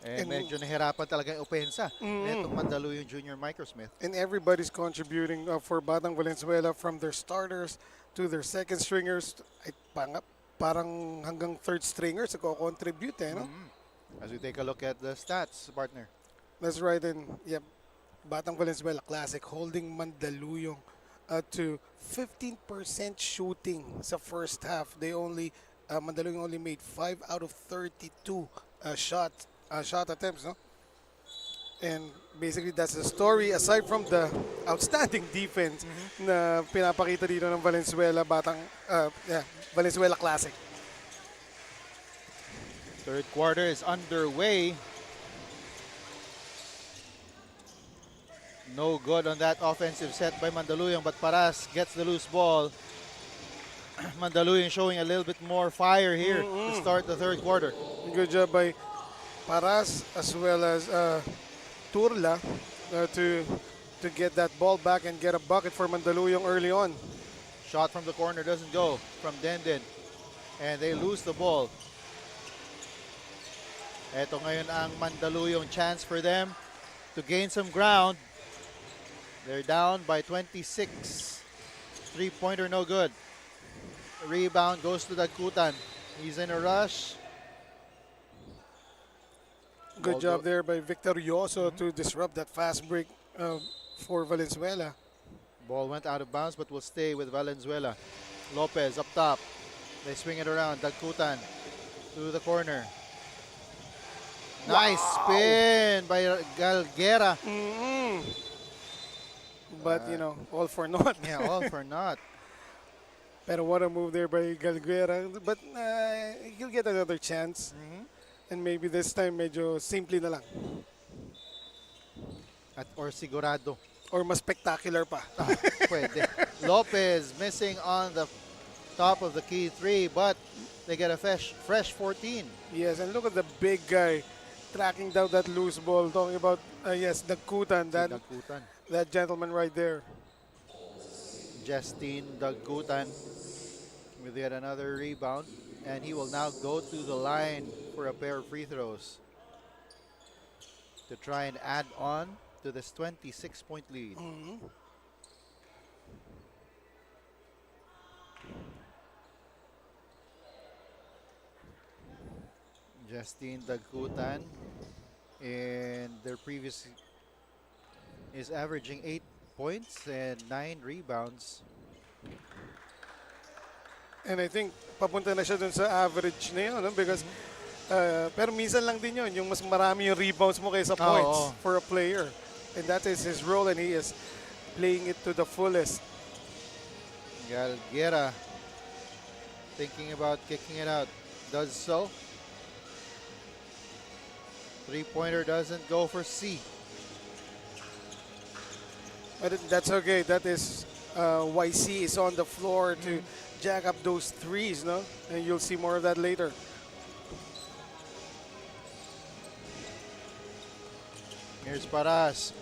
And medyo nahirapan talaga yung opensa nitong Mandaluyong Junior Microsmith. And everybody's contributing for Batang Valenzuela, from their starters to their second stringers. Ay, parang hanggang third stringers nagko-contribute, no? As we take a look at the stats, partner. That's right. And yeah, Batang Valenzuela Classic holding Mandaluyong to 15% shooting sa first half. They only Mandaluyong only made 5 out of 32 shot attempts, no? And basically that's the story, aside from the outstanding defense na pinapakita dito ng Valenzuela Valenzuela Classic. Third quarter is underway. No good on that offensive set by Mandaluyong, but Paras gets the loose ball. Mandaluyong showing a little bit more fire here to start the third quarter. Good job by Paras as well as Turla to get that ball back and get a bucket for Mandaluyong early on. Shot from the corner doesn't go from Denden. And they lose the ball. Ito ngayon ang Mandaluyong chance for them to gain some ground. They're down by 26. Three-pointer no good. Rebound goes to Dagkutan. He's in a rush. Good job there by Victorioso to disrupt that fast break for Valenzuela. Ball went out of bounds but will stay with Valenzuela. Lopez up top. They swing it around. Dagkutan to the corner. Nice spin by Galguera. But, all for naught. Yeah, all for naught. Pero what a move there by Galguera. But he'll get another chance. And maybe this time medyo simple na lang. Or sigurado. Or mas spectacular pa. Pwede. Lopez missing on the top of the key three, but they get a fresh 14. Yes, and look at the big guy tracking down that loose ball. Talking about, yes, Dagkutan, Dagkutan. that gentleman right there. Justine Dagkutan with yet another rebound. And he will now go to the line for a pair of free throws to try and add on to this 26-point lead. Justine Dagkutan in their previous is averaging 8 points and 9 rebounds. And I think papunta na siya dun sa average na yun, no? Because pero minsan lang din yun, yung mas marami yung rebounds mo kaysa points for a player. And that is his role, and he is playing it to the fullest. Galguera thinking about kicking it out. Does so. Three-pointer doesn't go for C. But that's okay. That is why C is on the floor to jack up those threes, no? And you'll see more of that later. Here's Paras.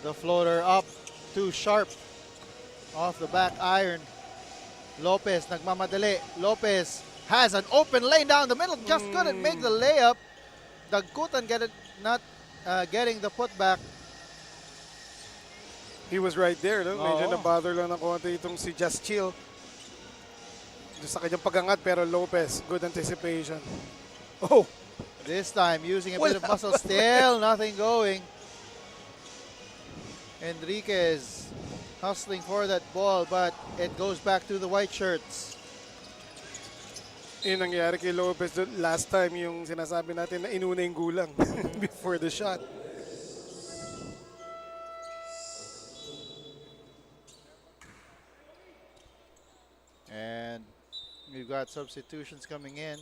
The floater up, too sharp. Off the back iron. Lopez nagmamadali. Lopez has an open lane down the middle. Just couldn't make the layup. Dagkutan not getting the putback. He was right there, no? Medyo na-bother lang ng konti itong si Just Chill. Sa kanyang pagangat, pero Lopez, good anticipation. Oh! This time using a bit of muscle, still nothing going. Enriquez hustling for that ball, but it goes back to the white shirts. Yun nangyari kay Lopez last time, yung sinasabi natin na inuna yung gulang before the shot. And we've got substitutions coming in.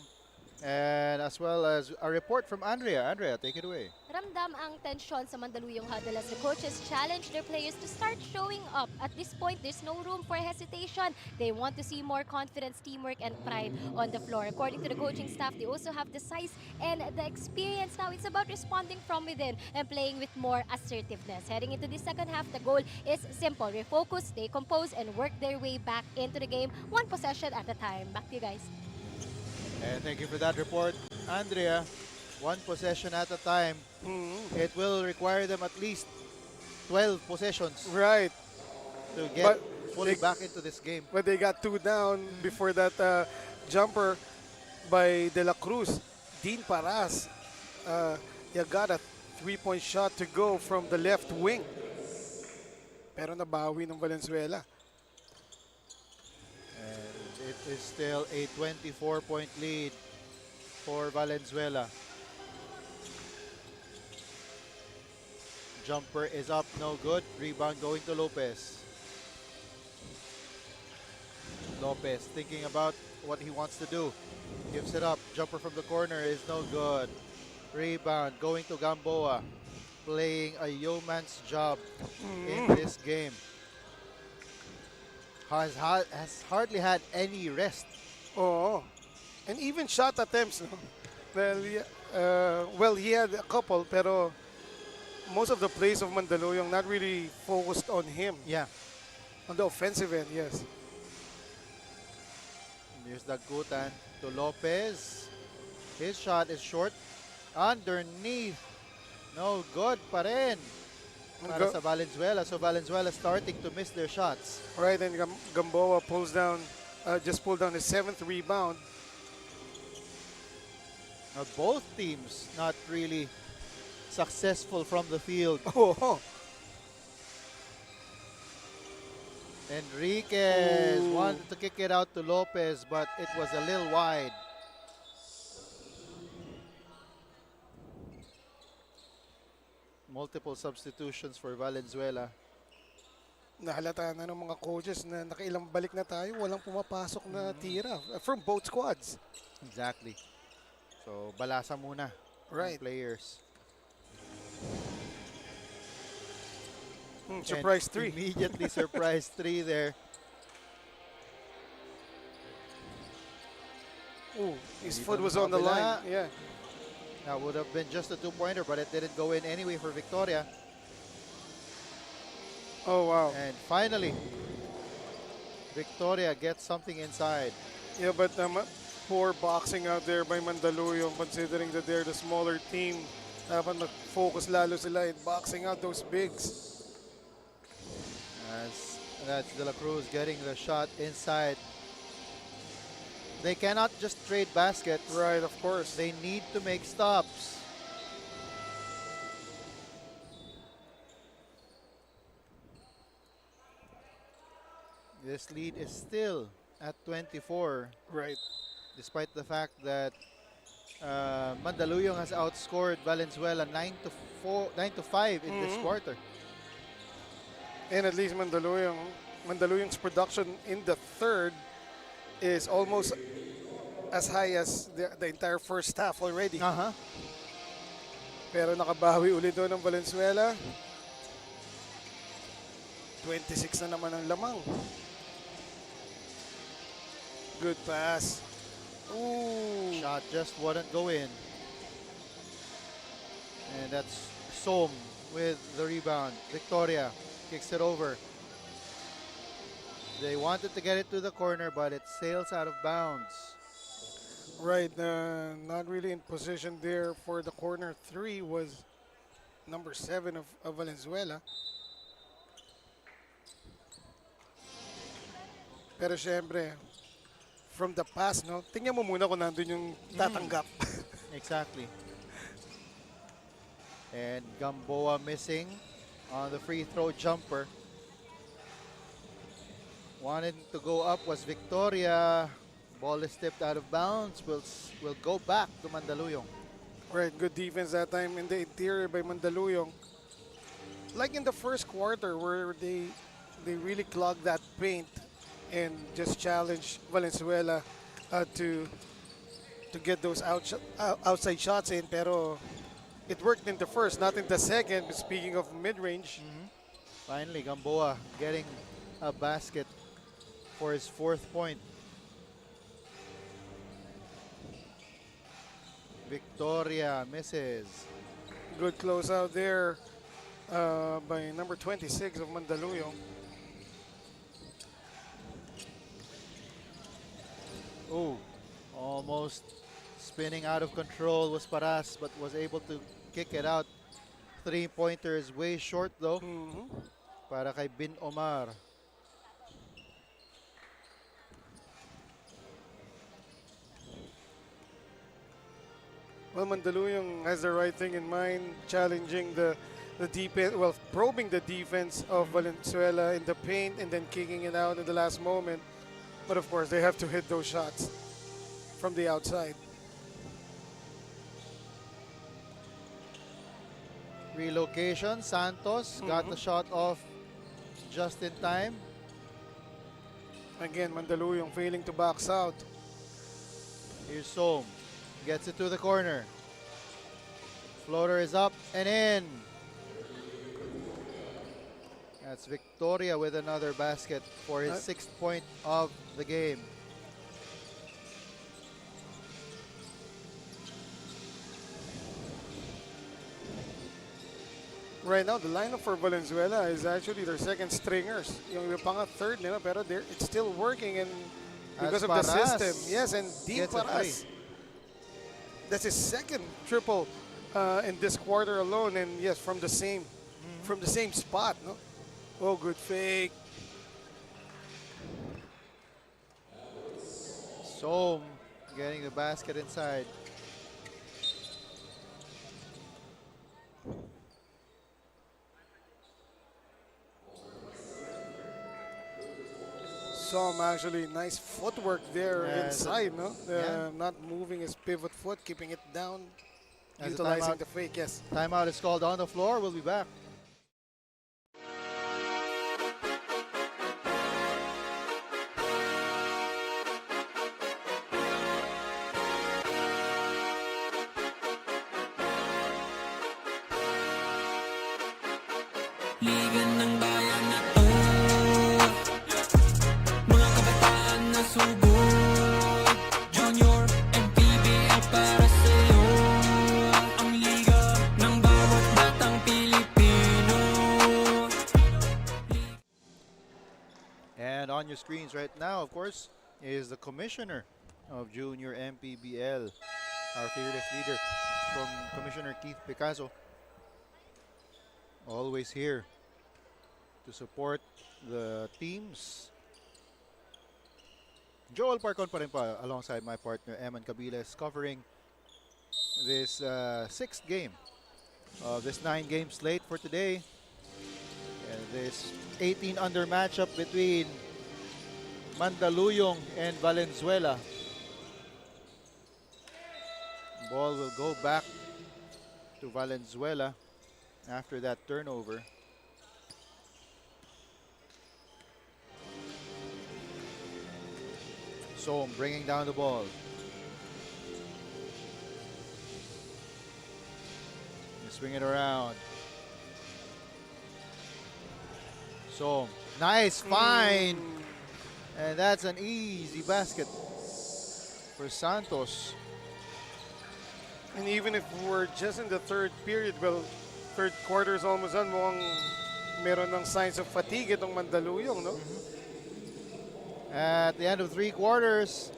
And as well as a report from Andrea. Andrea, take it away. Ramdam ang tensyon sa Mandaluyong huddle as the coaches challenge their players to start showing up. At this point, there's no room for hesitation. They want to see more confidence, teamwork, and pride on the floor. According to the coaching staff, they also have the size and the experience. Now it's about responding from within and playing with more assertiveness. Heading into the second half, the goal is simple. Refocus, stay composed, and work their way back into the game, one possession at a time. Back to you guys. And thank you for that report, Andrea. One possession at a time. It will require them at least 12 possessions Right. to get fully back into this game. But they got 2 down before that jumper by De La Cruz. Dean Paras, you got a 3-point shot to go from the left wing. Pero nabawi ng Valenzuela. And it is still a 24-point lead for Valenzuela. Jumper is up, no good. Rebound going to Lopez. Lopez thinking about what he wants to do. Gives it up. Jumper from the corner is no good. Rebound going to Gamboa. Playing a yeoman's job in this game. Has hardly had any rest. Oh, and even shot attempts. No? Well, he had a couple, pero most of the plays of Mandaluyong not really focused on him. Yeah. On the offensive end, yes. Here's Dagkutan to Lopez. His shot is short. Underneath. No good pa rin. Para sa Valenzuela. So Valenzuela starting to miss their shots. Right, and Gamboa pulls down, just pulled down his 7th rebound. Now both teams not really successful from the field. Oh, Enriquez wanted to kick it out to Lopez, but it was a little wide. Multiple substitutions for Valenzuela. nahalata na ng mga coaches na nakailang balik na tayo, walang pumapasok na tira from both squads. Exactly. So, balasa muna. Right. Players. Surprise And 3. Immediately surprise 3 there. Ooh, his Dito foot was sa on the kabila. line. Yeah. That would have been just a two-pointer, but it didn't go in anyway for Victoria. Oh, wow. And finally, Victoria gets something inside. Yeah, but poor boxing out there by Mandaluyong considering that they're the smaller team. Dapat nag-focus lalo sila in boxing out those bigs. As that's De La Cruz getting the shot inside. They cannot just trade baskets. Right, of course. They need to make stops. This lead is still at 24, Right. despite the fact that Mandaluyong has outscored Valenzuela 9-5 in this quarter. And at least Mandaluyong's production in the third is almost as high as the entire first half already. Pero nakabawi ulit doon ng Valenzuela. 26 na naman ang lamang. Good pass. Ooh. Shot just wouldn't go in. And that's Som with the rebound. Victoria kicks it over. They wanted to get it to the corner, but it sails out of bounds. Right, not really in position there for the corner three was number 7 of Valenzuela. Pero syempre, from the pass, no? Tingnan mo muna kung nandun yung tatanggap. Exactly. And Gamboa missing on the free throw jumper. Wanted to go up was Victoria. Ball is tipped out of bounds. Will go back to Mandaluyong. Right, good defense that time in the interior by Mandaluyong. Like in the first quarter where they really clogged that paint and just challenged Valenzuela to get those outside shots in. Pero it worked in the first, not in the second. Speaking of mid-range. Finally, Gamboa getting a basket for his 4th point. Victoria misses. Good close out there by number 26 of Mandaluyong. Oh, almost spinning out of control was Paras, but was able to kick it out. 3-pointer is way short though. Para kay Bin Omar. Well, Mandaluyong has the right thing in mind, challenging the defense, well, probing the defense of Valenzuela in the paint and then kicking it out in the last moment. But of course, they have to hit those shots from the outside. Relocation, Santos got the shot off just in time. Again, Mandaluyong failing to box out. Here's Som. Gets it to the corner. Floater is up and in. That's Victoria with another basket for his 6th point of the game. Right now, the lineup for Valenzuela is actually their second stringers. Yung iba pa nga third nila, pero it's still working and because of the Paras system. Yes, and Dean gets a Paras. That's his second triple in this quarter alone, and yes, from the same spot. No, oh, good fake. Som getting the basket inside. Some actually nice footwork there inside. No, yeah. Not moving his pivot foot, keeping it down, As a utilizing timeout. the fake. Yes. Timeout is called on the floor. We'll be back. Ligan ng bayan na to, mga kabataan na sugod, Junior screens right now, of course, is the commissioner of Junior MPBL, our fearless leader from Commissioner Keith Picasso. Always here to support the teams. Joel Parcon pa rin pa alongside my partner Eman Cabiles covering this 6th game of this 9-game slate for today. And this 18 under matchup between Mandaluyong and Valenzuela. Ball will go back to Valenzuela after that turnover. So bringing down the ball. You swing it around. So nice find. And that's an easy basket for Santos. And even if we're just in the third period, well, third quarter is almost done. Mukhang meron ng signs of fatigue itong Mandaluyong, no? At the end of 3 quarters,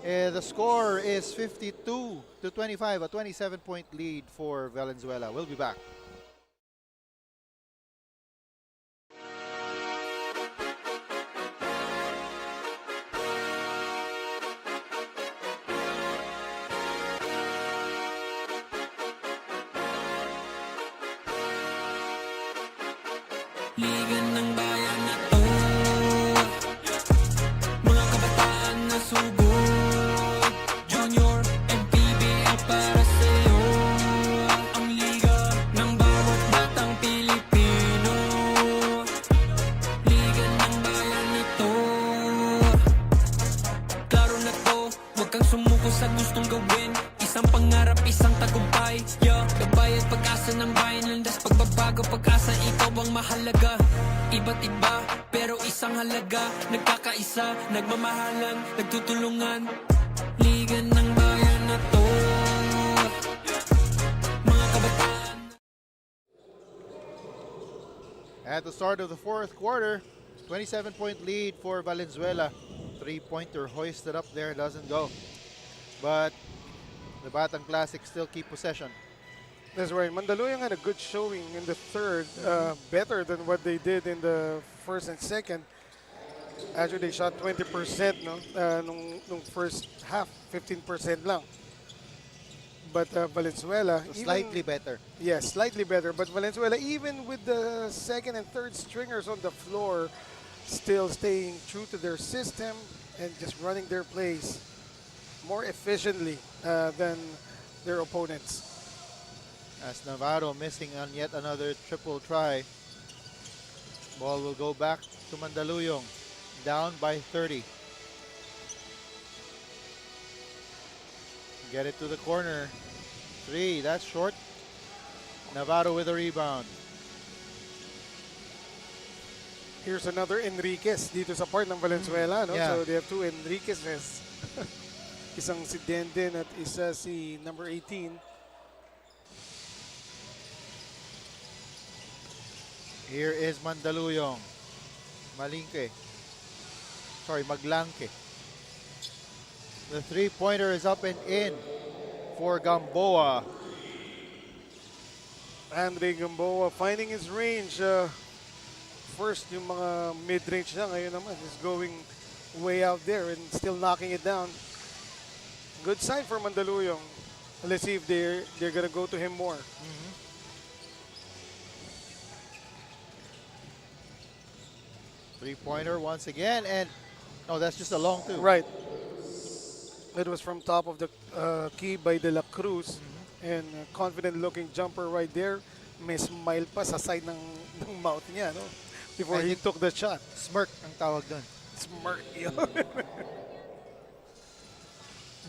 the score is 52-25, a 27-point lead for Valenzuela. We'll be back. Liga ng bayan na to, mga kabataan na sugod. Junior MPBL para sa'yo, ang liga ng bawat batang Pilipino. Liga ng bayan na to, klaro na to, huwag kang sumuko sa gustong gawin. Isang pangarap, isang tagumpay, yeah. Gabay at pag-asa ng bayan, landas pagbabago, pag-asa, ikaw ang mahalaga. Iba't iba, pero isang halaga. Nagkakaisa, nagmamahalan, nagtutulungan. Liga ng bayan na to, mga kabataan. At the start of the 4th quarter, 27-point lead for Valenzuela. 3-pointer hoisted up there, doesn't go. But the Batang Classic still keep possession. That's right. Mandaluyong had a good showing in the third, better than what they did in the first and second. Actually, they shot 20%, no? Nung first half, 15% lang. But Valenzuela, So slightly better. yes, slightly better. But Valenzuela, even with the second and third stringers on the floor, still staying true to their system and just running their plays more efficiently than their opponents. As Navarro missing on yet another triple try. Ball will go back to Mandaluyong. Down by 30. Get it to the corner. 3, that's short. Navarro with a rebound. Here's another Enriquez dito sa part ng Valenzuela, no? Yeah. So they have 2 Enriquezes. Isang si Denden at isa si number 18. Here is Mandaluyong. Malinke. Sorry, Maglangke. The 3-pointer is up and in for Gamboa. Andre Gamboa finding his range. First, yung mga mid-range niya ngayon naman is going way out there and still knocking it down. Good sign for Mandaluyong. Let's see if they're gonna go to him more. Three-pointer once again, and no, that's just a long two. Right. It was from top of the key by De La Cruz. And confident-looking jumper right there. May smile pa sa side ng mouth niya, no? Before And he took the shot. Smirk ang tawag dun. Smirk yun.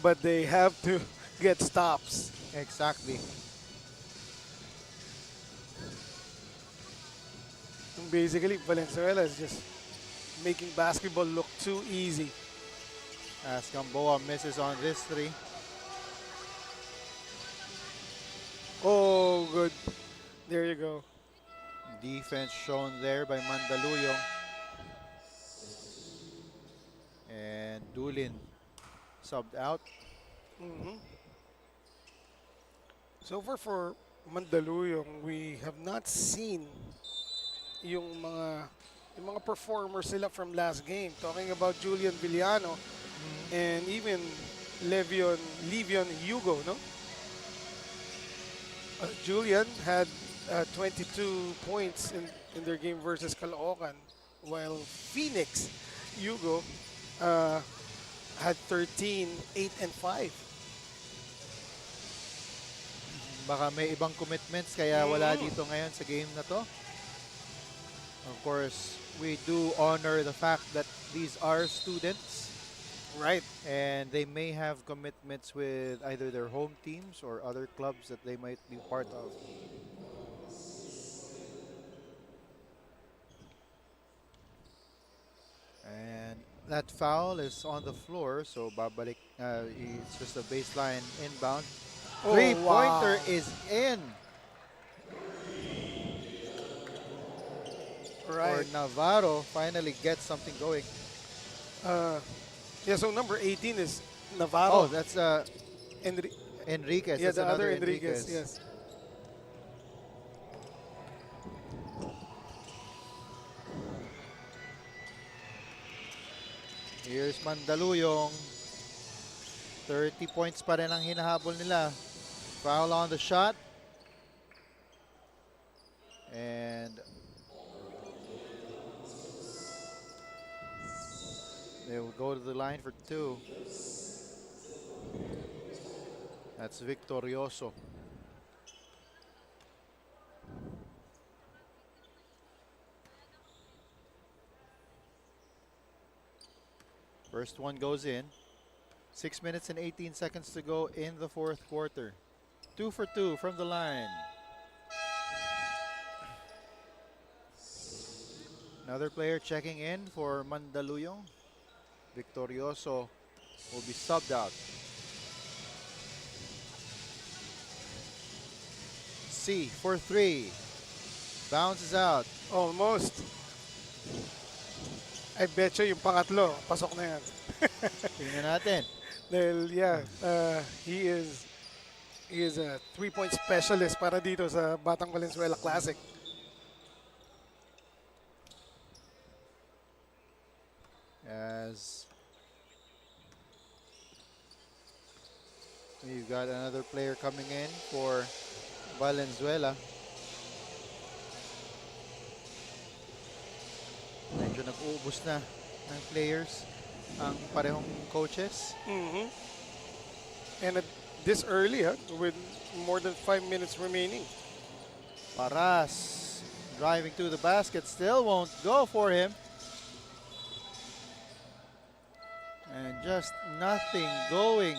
But they have to get stops. Exactly. And basically, Valenzuela is just making basketball look too easy. As Gamboa misses on this 3. Oh, good. There you go. Defense shown there by Mandaluyong. Dulin subbed out. So far for Mandaluyong, we have not seen yung mga performers sila from last game. Talking about Julian Villano and even Levion Hugo, no? Julian had 22 points in their game versus Caloocan, while Phoenix Hugo had 13, 8, and 5. Baka may ibang commitments kaya wala dito ngayon sa game na to. Of course, we do honor the fact that these are students. Right. And they may have commitments with either their home teams or other clubs that they might be part of. And that foul is on the floor, so babalik. It's just a baseline inbound. Oh, Three-pointer wow. is in Right. for Navarro. Finally gets something going. Yeah, so number 18 is Oh, Navarro. that's Enriquez. Yeah, That's the other another Enriquez, yes. Here's Mandaluyong. 30 points pa rin ang hinahabol nila. Foul on the shot. And they will go to the line for two. That's Victorioso. First one goes in. 6 minutes and 18 seconds to go in the fourth quarter. 2 for 2 from the line. Another player checking in for Mandaluyong. Victorioso will be subbed out. C for 3. Bounces out. Almost. I bet you yung pangatlo, pasok na yan. Tingnan natin. Dahil, yeah, he is a three-point specialist para dito sa Batang Valenzuela Classic. As we've got another player coming in for Valenzuela. Medyo nag-uubos na ng players ang parehong coaches. And at this early, with more than 5 minutes remaining. Paras driving to the basket, still won't go for him. And just nothing going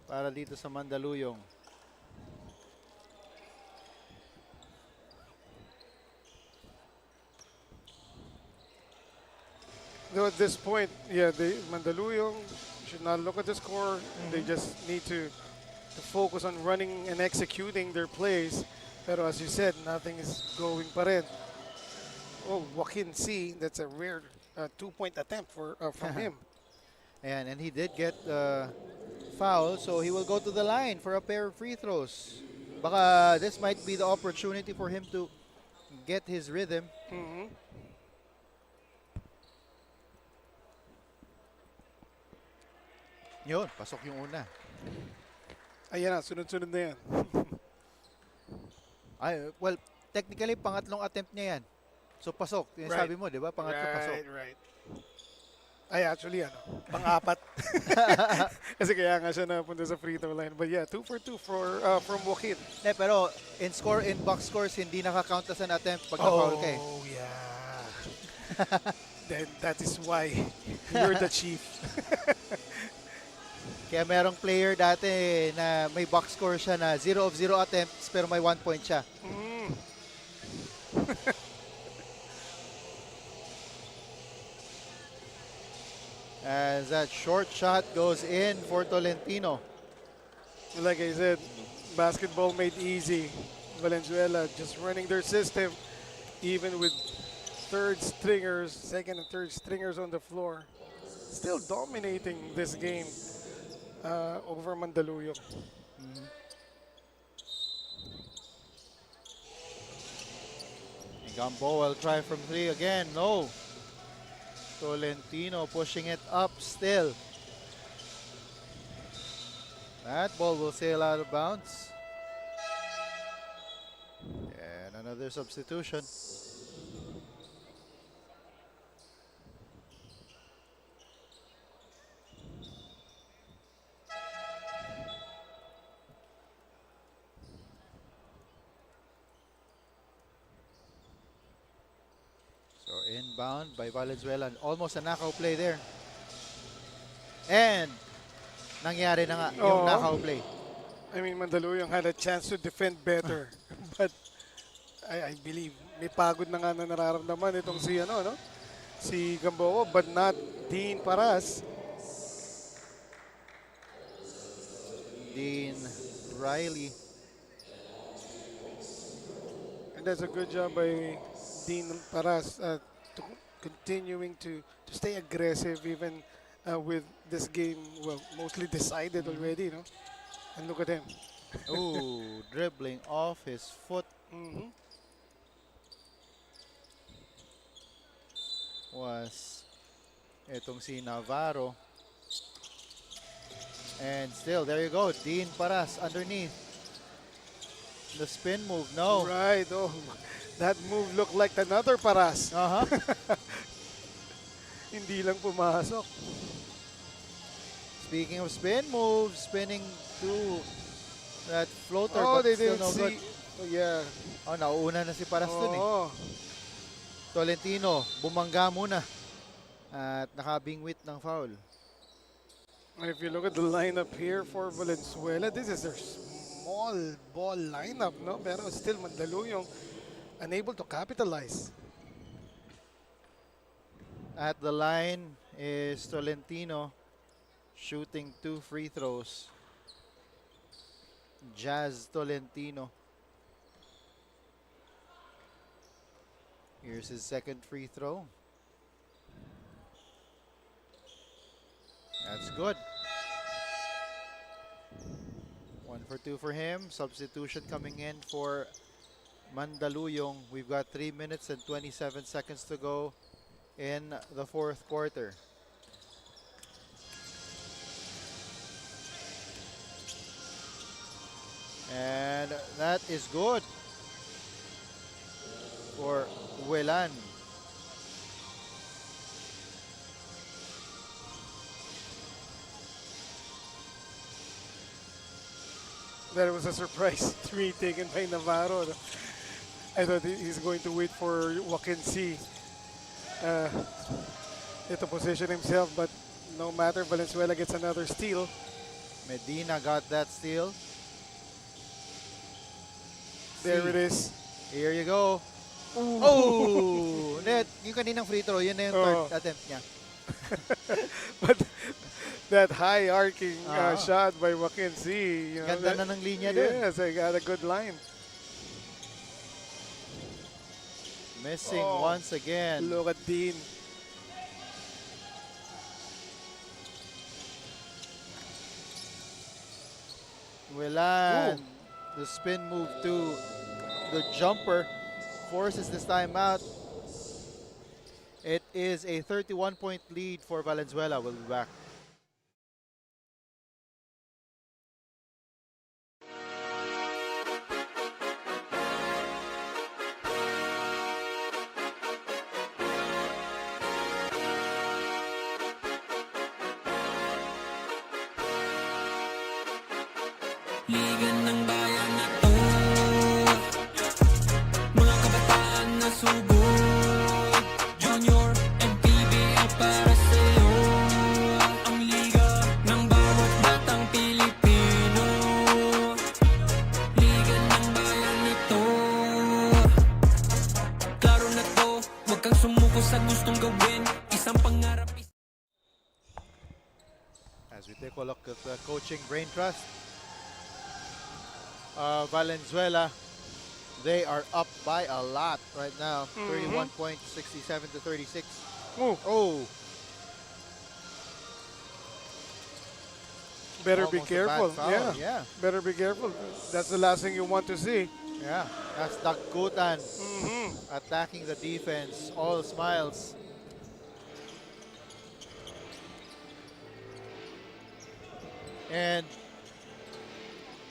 para dito sa Mandaluyong. Though at this point, yeah, Mandaluyong should not look at the score. They just need to focus on running and executing their plays. Pero as you said, nothing is going pa rin. Oh, Joaquin C, that's a rare 2-point attempt from him. And he did get foul, so he will go to the line for a pair of free throws. Baka this might be the opportunity for him to get his rhythm. Yun, pasok yung una. Ayan na, sunod-sunod na yan. Ay, well, technically, pangatlong attempt niya yan. So, pasok. Yung Right. sabi mo, di ba? Pangatlo, pasok. Right. Ay, actually, pang-apat. Kasi kaya nga siya napunta sa free throw line. But yeah, 2 for 2 from Joaquin. Pero, in box scores, hindi nakakount as an attempt pag na-foul ka eh. Oh, yeah. Then that is why you're the chief. Kaya merong player dati na may box score siya na 0 of 0 attempts pero may 1 point siya. As that short shot goes in for Tolentino. Like I said, basketball made easy. Valenzuela just running their system, even with third stringers, second and third stringers on the floor, still dominating this game over Mandaluyong. Gambo will try from 3 again. No. Tolentino pushing it up still. That ball will sail out of bounds. And another substitution. So inbound by Valenzuela. Almost a knockout play there. And nangyari na nga yung Oo. knockout play. I mean, Mandaluyong had a chance to defend better. But I believe may pagod na nga na nararamdaman itong si si Gamboa, but not Dean Paras. Dean Riley. And that's a good job by Dean Paras to continuing to stay aggressive even with this game, well, mostly decided already, And look at him. Ooh, dribbling off his foot. Was itong si Navarro. And still, there you go. Dean Paras underneath. The spin move, no. Right, oh, that move looked like another Paras. Hindi lang pumasok. Speaking of spin moves, spinning to that floater, Oh, but they still didn't no good. see. Oh, yeah. Oh, nauuna na si Paras dun eh. Oh, Tolentino, bumangga muna. At nakabingwit ng foul. if you look at the lineup here for Valenzuela, this is their small ball lineup, no? Pero still Mandaluyong unable to capitalize. At the line is Tolentino shooting 2 free throws. Jazz Tolentino. Here's his second free throw. That's good. 1 for 2 for him. Substitution coming in for Mandaluyong. We've got 3 minutes and 27 seconds to go in the fourth quarter. And that is good for Welan. That was a surprise 3 taken by Navarro. I thought he's going to wait for Joaquin C. To position himself, but no matter, Valenzuela gets another steal. Medina got that steal. There it is. Here you go. Oh! Net, yung kaninang free throw, yun na yung third attempt niya. But that high arcing Ah. shot by Joaquin C. Ganda na ng linya dun. Yes, I got a good line. Missing Oh. once again. Look at Dean. Welan, the spin move to the jumper, forces this time out. It is a 31-point lead for Valenzuela. We'll be back. Liga ng bayan na to, mga kabataan na sugod, Junior, MPBL para sa'yo. Ang liga ng bawat batang Pilipino, Liga ng bayan na to. Klaro na to, huwag kang sumuko sa gustong gawin, isang pangarap. As we take a look at the coaching brain trust, Valenzuela They are up by a lot right now. Mhm. 31 points, 67 to 36. Oh, Oh, better be almost a bad careful. foul. Yeah. Yeah, Better be careful. That's the last thing you want to see. yeah. That's Dakutan Mhm. attacking the defense. All smiles. And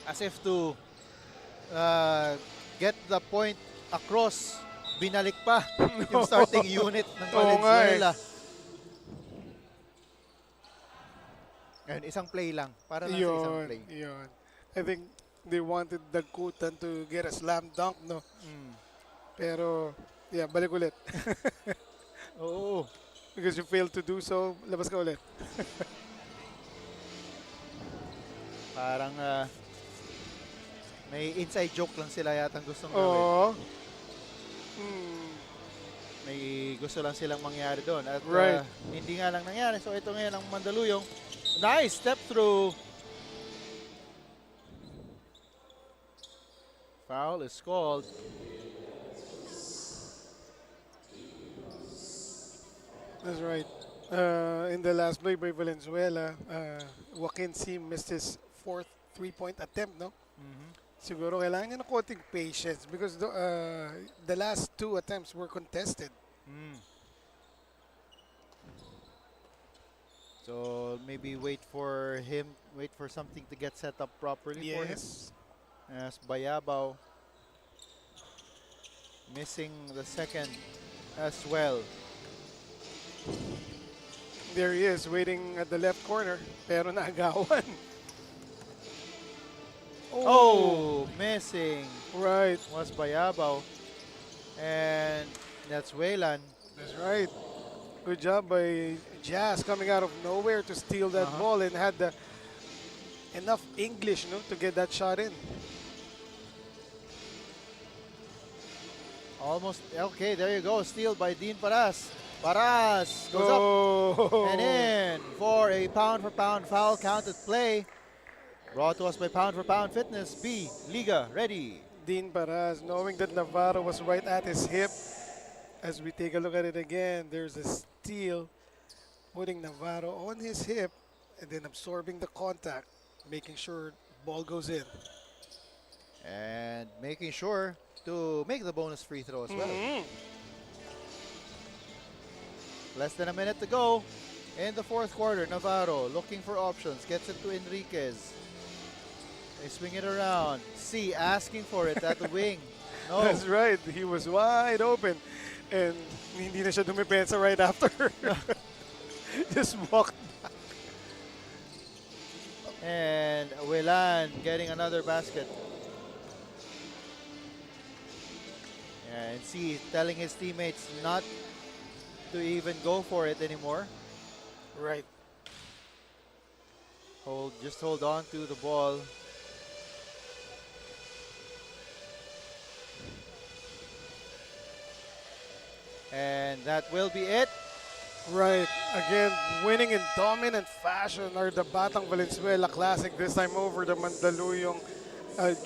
as if to get the point across, binalik pa yung starting unit ng Oo nga eh. Valenzuela. And isang play lang. Para lang sa isang Yun, play. yun. I think they wanted Dagkutan to get a slam dunk, no? Mm. Pero, yeah, balik ulit. Oo. Because you failed to do so, labas ka ulit. Parang may inside joke lang sila yatang gustong gawin. Oo. Hmm. May gusto lang silang mangyari doon. At Right. hindi nga lang nangyari. So ito ngayon ang Mandaluyong. Nice step through. Foul is called. That's right. In the last play by Valenzuela, Joaquin Sim missed his fourth three-point attempt, no? Siguro kailangan niya ng konting patience because the last two attempts were contested. Mm. So maybe wait for something to get set up properly for him. Yes. As Bayabaw missing the second as well. There he is, waiting at the left corner, pero naagawan. Oh, missing Right, was Bayabaw. And that's Wayland. that's right. Good job by Jazz coming out of nowhere to steal that ball and had enough English, no, to get that shot in. Almost, okay, there you go. Steal by Dean Paras. Paras goes up Oh, and in for a pound-for-pound foul counted play. Brought to us by Pound for Pound Fitness. B, Liga, ready. Dean Paraz, knowing that Navarro was right at his hip. As we take a look at it again, there's a steal, putting Navarro on his hip and then absorbing the contact, making sure ball goes in. And making sure to make the bonus free throw as well. Less than a minute to go in the fourth quarter. Navarro looking for options. Gets it to Enriquez. They swing it around. C asking for it at the wing. No. That's right. He was wide open. And hindi na siya dumipensa right after. Just walked back. And Wilan getting another basket. And C telling his teammates not to even go for it anymore. Right. Just hold on to the ball. And that will be it. Right. Again, winning in dominant fashion are the Batang Valenzuela Classic. This time over the Mandaluyong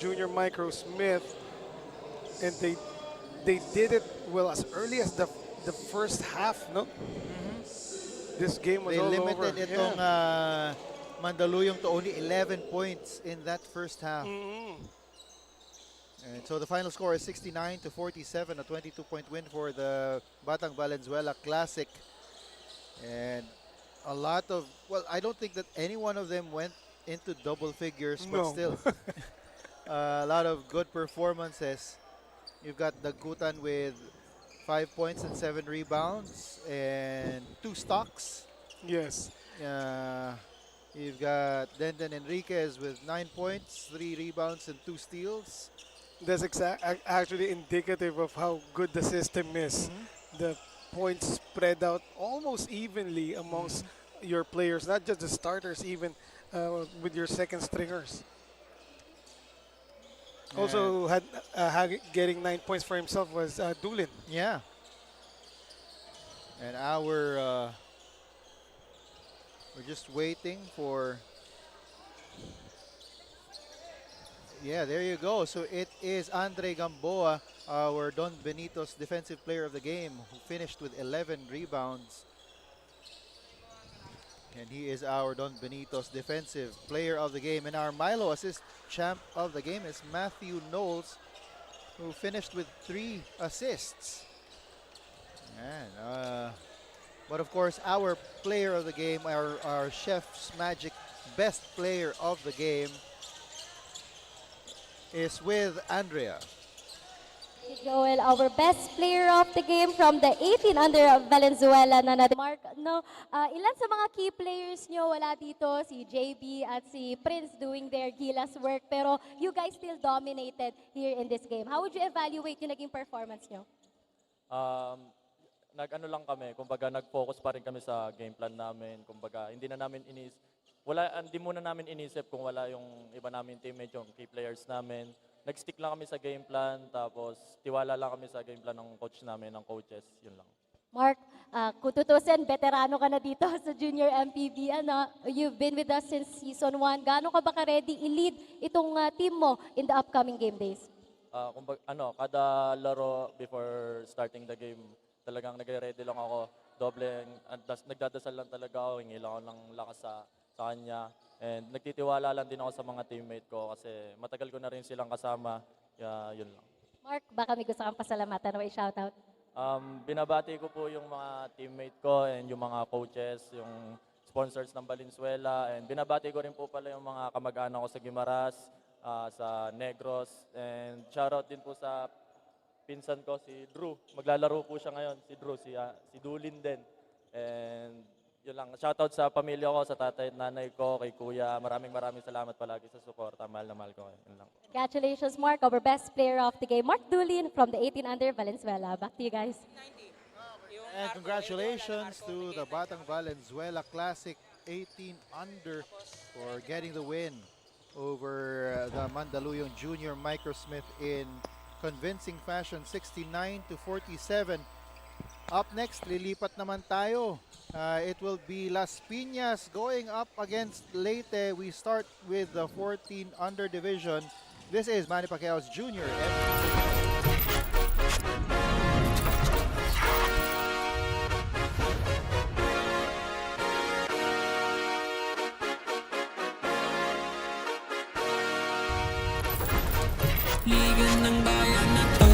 Junior Micro Smith. And they did it well as early as the first half, no? This game was They all over. limited itong Mandaluyong to only 11 points in that first half. And so the final score is 69 to 47, a 22-point win for the Batang Valenzuela Classic. And a lot of, well, I don't think that any one of them went into double figures, but No. still, a lot of good performances. You've got Dagutan with 5 points and 7 rebounds and 2 stocks. Yes. You've got Denden Enriquez with 9 points, 3 rebounds, and 2 steals. That's actually indicative of how good the system is. The points spread out almost evenly amongst your players, not just the starters, even with your second stringers. Also, getting 9 points for himself was Dulin. Yeah. And we're just waiting for Yeah, there you go. So it is Andre Gamboa, our Don Benito's defensive player of the game, who finished with 11 rebounds. And he is our Don Benito's defensive player of the game. And our Milo assist champ of the game is Matthew Knowles, who finished with 3 assists. And, but of course, our player of the game, our Chef's Magic best player of the game, is with Andrea. Joel, our best player of the game from the 18 under Valenzuela na natin. Mark, no, ilan sa mga key players nyo wala dito, si JB at si Prince doing their Gilas work, pero you guys still dominated here in this game. How would you evaluate yung naging performance nyo? Nag-ano lang kami, kumbaga nag-focus pa rin kami sa game plan namin, kumbaga hindi muna namin inisip kung wala yung iba namin teammate, yung key players namin. Nag-stick lang kami sa game plan, tapos tiwala lang kami sa game plan ng coach namin, ng coaches, yun lang. Mark, kung tutusin, veterano ka na dito sa Junior MPBL. No? You've been with us since season 1. Gaano ka ba ka-ready i-lead itong team mo in the upcoming game days? Kada laro before starting the game, talagang nagre-ready lang ako. Nagdadasal lang talaga ako, hingi lang ako ng lakas sa kanya. And nagtitiwala lang din ako sa mga teammate ko kasi matagal ko na rin silang kasama. Yun lang. Mark, baka may gusto kang pasalamatan o i-shoutout? Binabati ko po yung mga teammate ko and yung mga coaches, yung sponsors ng Valenzuela. And binabati ko rin po pala yung mga kamag-anak ko sa Guimaras, sa Negros. And shoutout din po sa pinsan ko, si Drew. Maglalaro po siya ngayon, si Drew, si Dulin din. And yun lang, shoutout sa pamilya ko, sa tatay at nanay ko, kay kuya. Maraming salamat palagi sa suporta. Mahal na mahal ko. Yun lang. Congratulations, Mark, our best player of the game. Mark Dulin from the 18 under Valenzuela. Back to you guys. And congratulations to the Batang Valenzuela Classic 18 under for getting the win over the Mandaluyong Junior Microsmith in convincing fashion, 69-47. Up next, lilipat naman tayo. It will be Las Piñas going up against Leyte. We start with the 14 under division. This is Manny Pacquiao's Junior. Liga ng bayan na to,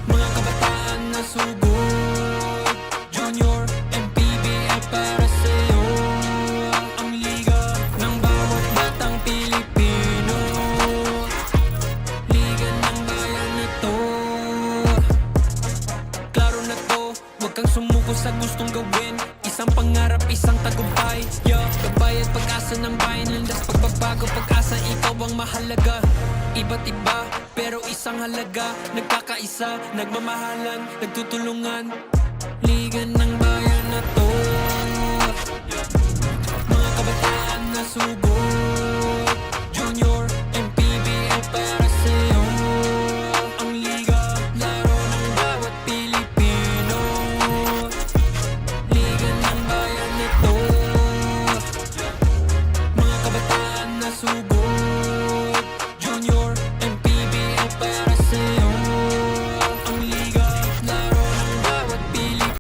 mga kabataan na sugod. Junior, MPBL para sa'yo. Ang liga ng bawat batang Pilipino. Liga ng bayan na to. Klaro na to, huwag kang sumuko sa gustong gawin. Isang pangarap, isang tagumpay. Gabay at pag-asa ng bayan. Landas pagbabago, pag-asa, ikaw ang mahalaga. Iba't iba, pero isang halaga. Nagkakaisa, nagmamahalan, nagtutulungan. Liga ng bayan na to, mga kabataan na sugod. Junior, MPBL para sa'yo. Ang liga, laro ng bawat Pilipino. Liga ng bayan na to, mga kabataan na sugod.